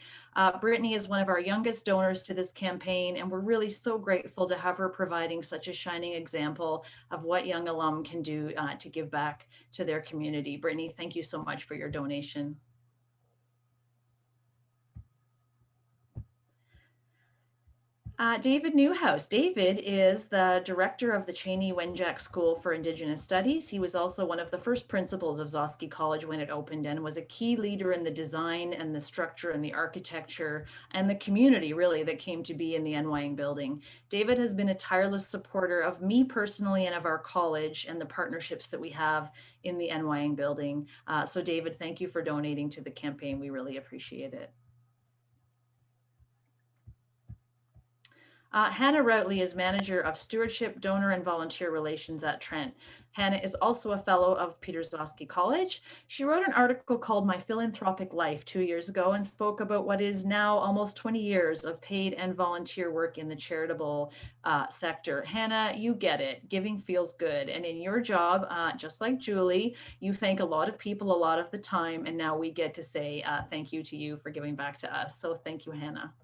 Brittany is one of our youngest donors to this campaign, and we're really so grateful to have her providing such a shining example of what young alum can do to give back to their community. Brittany, thank you so much for your donation. David Newhouse. David is the director of the Cheney Wenjack School for Indigenous Studies. He was also one of the first principals of Gzowski College when it opened and was a key leader in the design and the structure and the architecture and the community really that came to be in the Enwayaang building. David has been a tireless supporter of me personally and of our college and the partnerships that we have in the Enwayaang building. So David, thank you for donating to the campaign. We really appreciate it. Hannah Routley is Manager of Stewardship, Donor, and Volunteer Relations at Trent. Hannah is also a fellow of Peter Gzowski College. She wrote an article called My Philanthropic Life 2 years ago and spoke about what is now almost 20 years of paid and volunteer work in the charitable sector. Hannah, you get it. Giving feels good. And in your job, just like Julie, you thank a lot of people a lot of the time. And now we get to say thank you to you for giving back to us. So thank you, Hannah.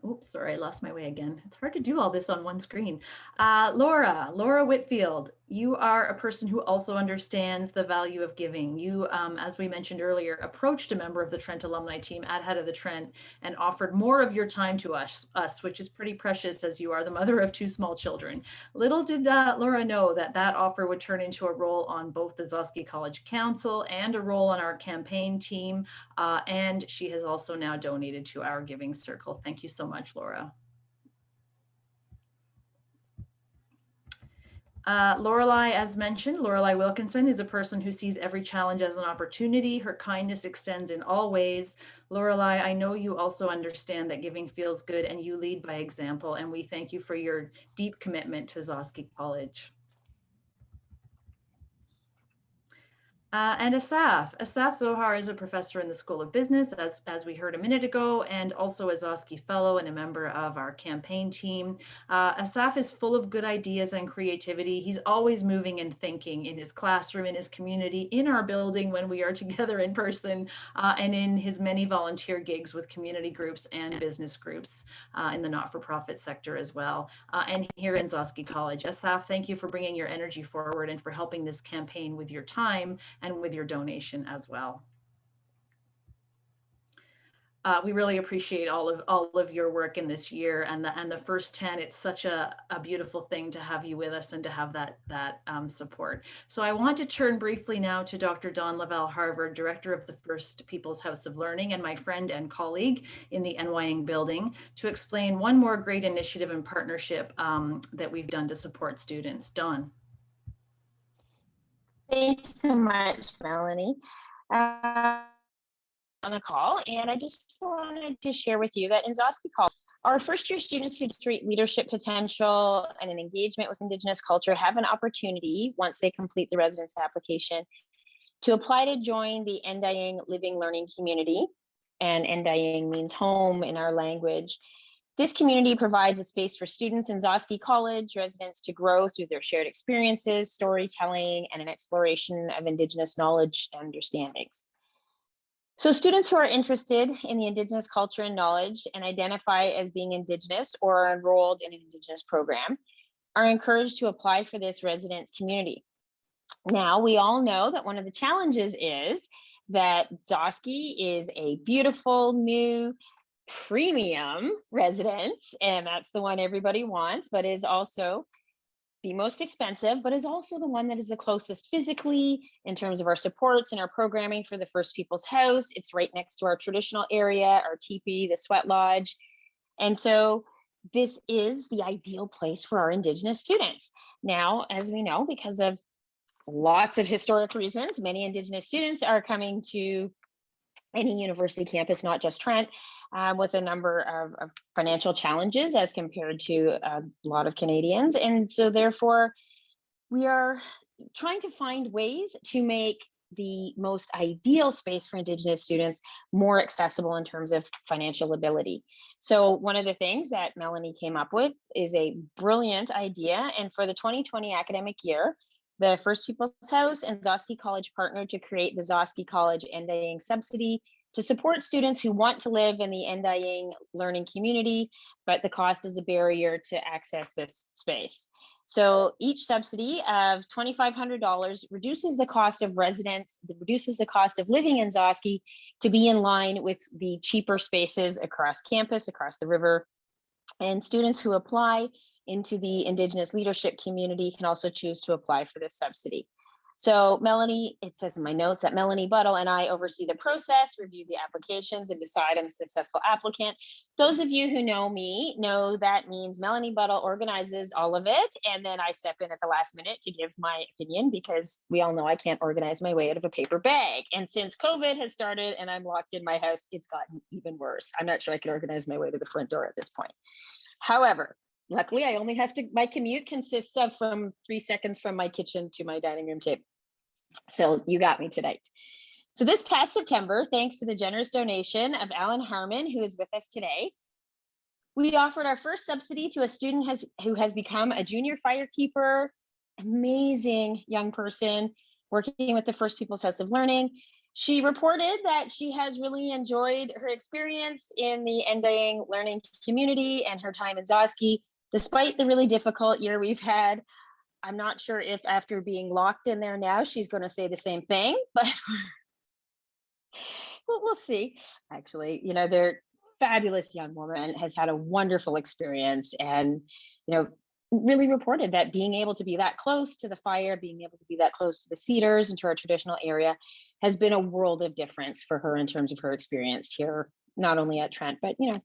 Oops, sorry, I lost my way again. It's hard to do all this on one screen. Laura Whitfield, you are a person who also understands the value of giving. You, as we mentioned earlier, approached a member of the Trent alumni team at Head of the Trent and offered more of your time to us, which is pretty precious as you are the mother of 2 small children. Little did Laura know that that offer would turn into a role on both the Gzowski College Council and a role on our campaign team. And she has also now donated to our Giving Circle. Thank you so much, Laura. Lorelei, as mentioned, Lorelei Wilkinson is a person who sees every challenge as an opportunity. Her kindness extends in all ways. Lorelei, I know you also understand that giving feels good and you lead by example, and we thank you for your deep commitment to Gzowski College. And Assaf Zohar is a professor in the School of Business, as we heard a minute ago, and also a Gzowski Fellow and a member of our campaign team. Assaf is full of good ideas and creativity. He's always moving and thinking in his classroom, in his community, in our building when we are together in person, and in his many volunteer gigs with community groups and business groups in the not-for-profit sector as well, and here in Gzowski College. Assaf, thank you for bringing your energy forward and for helping this campaign with your time and with your donation as well. we really appreciate all of your work in this year and the first 10. It's such a beautiful thing to have you with us and to have that support. So I want to turn briefly now to Dr. Dawn Lavelle-Harvard, Director of the First People's House of Learning and my friend and colleague in the Enwayaang building, to explain one more great initiative and partnership that we've done to support students. Dawn. Thanks so much, Melanie. On the call, and I just wanted to share with you that in Gzowski College, our first year students who demonstrate leadership potential and an engagement with Indigenous culture have an opportunity, once they complete the residence application, to apply to join the Enwayaang Living Learning Community. And Enwayaang means home in our language. This community provides a space for students in Gzowski College residents to grow through their shared experiences, storytelling, and an exploration of Indigenous knowledge and understandings. So students who are interested in the Indigenous culture and knowledge and identify as being Indigenous or are enrolled in an Indigenous program are encouraged to apply for this residence community. Now, we all know that one of the challenges is that Gzowski is a beautiful, new, premium residence, and that's the one everybody wants, but is also the most expensive, but is also the one that is the closest physically in terms of our supports and our programming for the First People's House. It's right next to our traditional area, our teepee, the sweat lodge. And so this is the ideal place for our Indigenous students. Now, as we know, because of lots of historic reasons, many Indigenous students are coming to any university campus, not just Trent, with a number of financial challenges as compared to a lot of Canadians. And so therefore, we are trying to find ways to make the most ideal space for Indigenous students more accessible in terms of financial ability. So one of the things that Melanie came up with is a brilliant idea. And for the 2020 academic year, the First People's House and Gzowski College partnered to create the Gzowski College Enwayaang Subsidy to support students who want to live in the Enwayaang learning community, but the cost is a barrier to access this space. So each subsidy of $2,500 reduces the cost of residence, reduces the cost of living in Gzowski to be in line with the cheaper spaces across campus, across the river. And students who apply into the Indigenous leadership community can also choose to apply for this subsidy. So Melanie, it says in my notes that Melanie Buttle and I oversee the process, review the applications, and decide on the successful applicant. Those of you who know me know that means Melanie Buttle organizes all of it, and then I step in at the last minute to give my opinion, because we all know I can't organize my way out of a paper bag. And since COVID has started and I'm locked in my house, it's gotten even worse. I'm not sure I can organize my way to the front door at this point. However, luckily, I only have to, my commute consists of from 3 seconds from my kitchen to my dining room table. So you got me tonight. So this past September, thanks to the generous donation of Alan Harmon, who is with us today, we offered our first subsidy to a student who has become a junior firekeeper, amazing young person working with the First People's House of Learning. She reported that she has really enjoyed her experience in the Enwayaang learning community and her time in Gzowski, despite the really difficult year we've had. I'm not sure if after being locked in there now, she's going to say the same thing, but we'll see. Actually, you know, they're fabulous young woman, has had a wonderful experience, and, you know, really reported that being able to be that close to the fire, being able to be that close to the cedars and to our traditional area has been a world of difference for her in terms of her experience here, not only at Trent, but, you know,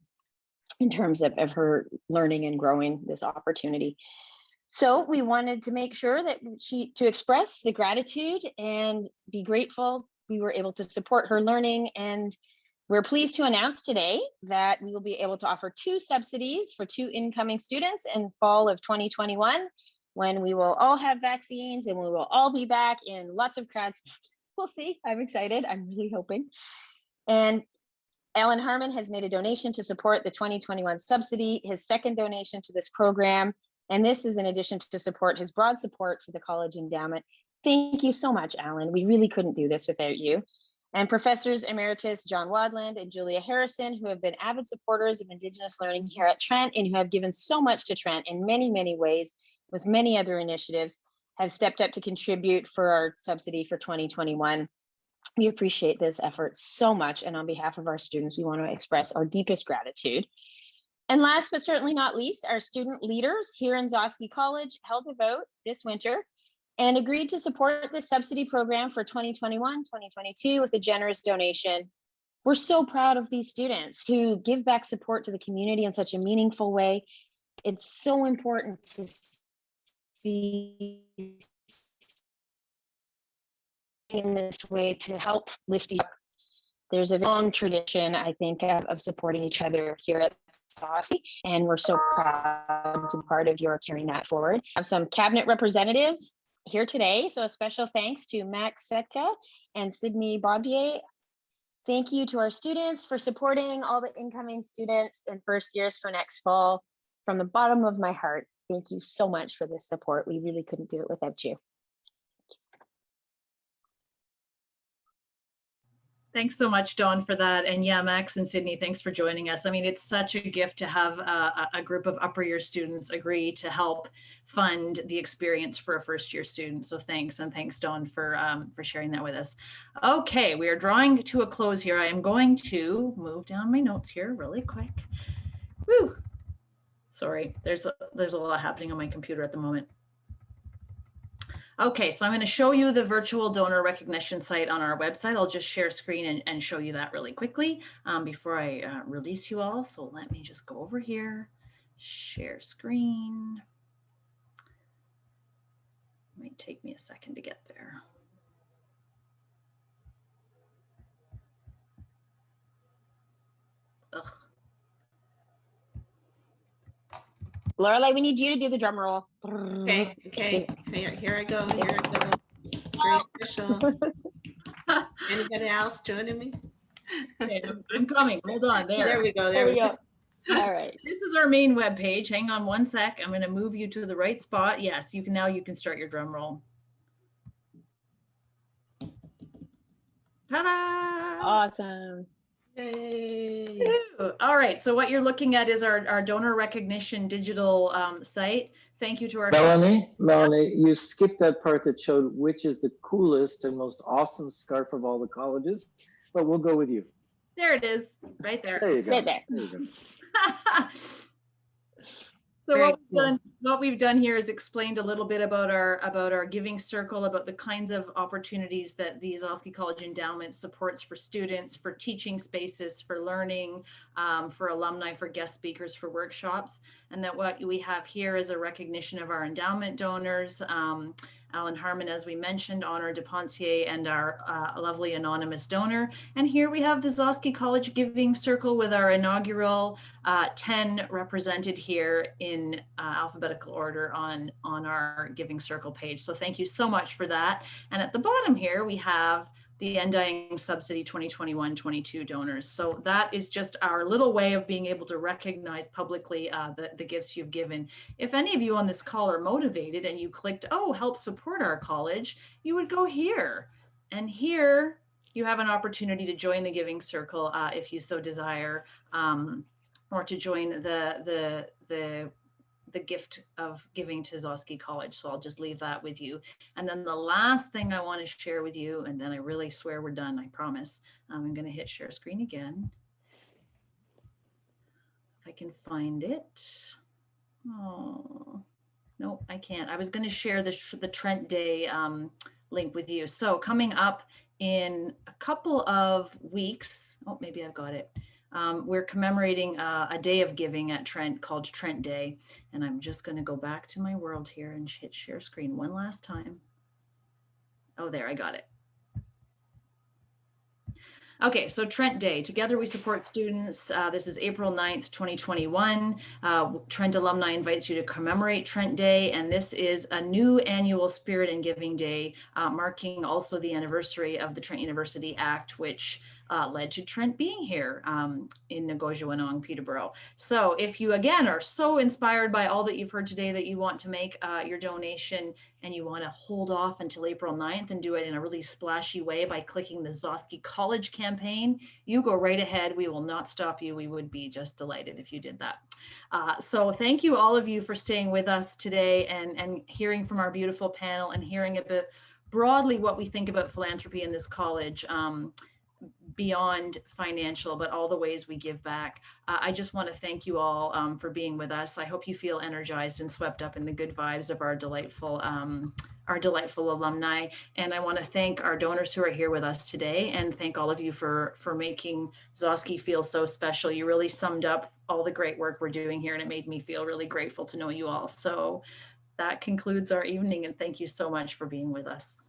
in terms of her learning and growing this opportunity. So we wanted to make sure that to express the gratitude and be grateful we were able to support her learning. And we're pleased to announce today that we will be able to offer 2 subsidies for 2 incoming students in fall of 2021, when we will all have vaccines and we will all be back in lots of crowds. We'll see. I'm excited. I'm really hoping. And Alan Harmon has made a donation to support the 2021 subsidy, his second donation to this program. And this is in addition to support his broad support for the college endowment. Thank you so much, Alan. We really couldn't do this without you. And Professors Emeritus John Wadland and Julia Harrison, who have been avid supporters of Indigenous learning here at Trent and who have given so much to Trent in many, many ways with many other initiatives, have stepped up to contribute for our subsidy for 2021. We appreciate this effort so much, and on behalf of our students, we want to express our deepest gratitude. And last but certainly not least, our student leaders here in Gzowski College held a vote this winter and agreed to support this subsidy program for 2021-2022 with a generous donation. We're so proud of these students who give back support to the community in such a meaningful way. It's so important to see in this way to help lift each up. There's a long tradition, I think, of supporting each other here at Gzowski, and we're so proud to be part of your carrying that forward. I have some cabinet representatives here today, so a special thanks to Max Setka and Sydney Baubier. Thank you to our students for supporting all the incoming students and first years for next fall. From the bottom of my heart, thank you so much for this support. We really couldn't do it without you. Thanks so much, Dawn, for that. And yeah, Max and Sydney, thanks for joining us. I mean, it's such a gift to have a group of upper year students agree to help fund the experience for a first year student. So thanks, and thanks, Dawn, for sharing that with us. Okay, we are drawing to a close here. I am going to move down my notes here really quick. Woo! Sorry, there's a lot happening on my computer at the moment. Okay, so I'm going to show you the virtual donor recognition site on our website. I'll just share screen and show you that really quickly before I release you all. So let me just go over here, share screen. It might take me a second to get there. Ugh. Lorelei, we need you to do the drum roll. Okay, here I go. Very special. Anybody else joining me? Okay, I'm coming. Hold on. There we go. There we go. All right. This is our main web page. Hang on one sec. I'm going to move you to the right spot. Yes, you can start your drum roll. Ta-da! Awesome. Yay. All right, so what you're looking at is our donor recognition digital site. Thank you to our Melanie, you skipped that part that showed which is the coolest and most awesome scarf of all the colleges, but we'll go with you. There it is, right there. There you go. Right there. There you go. So what we've done here is explained a little bit about our giving circle, about the kinds of opportunities that the Gzowski College Endowment supports for students, for teaching spaces, for learning, for alumni, for guest speakers, for workshops, and that what we have here is a recognition of our endowment donors. Alan Harmon, as we mentioned, Honor DePontier, and our lovely anonymous donor. And here we have the Gzowski College Giving Circle with our inaugural 10 represented here in alphabetical order on our Giving Circle page. So thank you so much for that. And at the bottom here, we have the Enwayaang Subsidy 2021-22 donors. So that is just our little way of being able to recognize publicly the gifts you've given. If any of you on this call are motivated and you clicked, oh, help support our college, you would go here. And here you have an opportunity to join the Giving Circle if you so desire, or to join the gift of giving to Gzowski College. So I'll just leave that with you. And then the last thing I want to share with you, and then I really swear we're done, I promise. I'm going to hit share screen again. If I can find it. Oh, no, I can't. I was going to share the Trent Day link with you. So coming up in a couple of weeks, oh, maybe I've got it. We're commemorating a day of giving at Trent called Trent Day. And I'm just going to go back to my world here and hit share screen one last time. Oh, there, I got it. Okay, so Trent Day. Together we support students. This is April 9th, 2021. Trent Alumni invites you to commemorate Trent Day, and this is a new annual Spirit and Giving Day, marking also the anniversary of the Trent University Act, which led to Trent being here in Enwayaang, Peterborough. So if you, again, are so inspired by all that you've heard today that you want to make your donation and you want to hold off until April 9th and do it in a really splashy way by clicking the Gzowski College campaign, you go right ahead. We will not stop you. We would be just delighted if you did that. So thank you all of you for staying with us today and hearing from our beautiful panel and hearing a bit broadly what we think about philanthropy in this college, beyond financial, but all the ways we give back. I just want to thank you all for being with us. I hope you feel energized and swept up in the good vibes of our delightful alumni. And I want to thank our donors who are here with us today, and thank all of you for making Gzowski feel so special. You really summed up all the great work we're doing here, and it made me feel really grateful to know you all. So that concludes our evening, and thank you so much for being with us.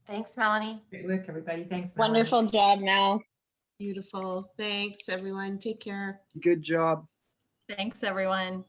Thanks, Melanie. Great work, everybody. Thanks, Melanie. Wonderful job, Mel. Beautiful. Thanks, everyone. Take care. Good job. Thanks, everyone.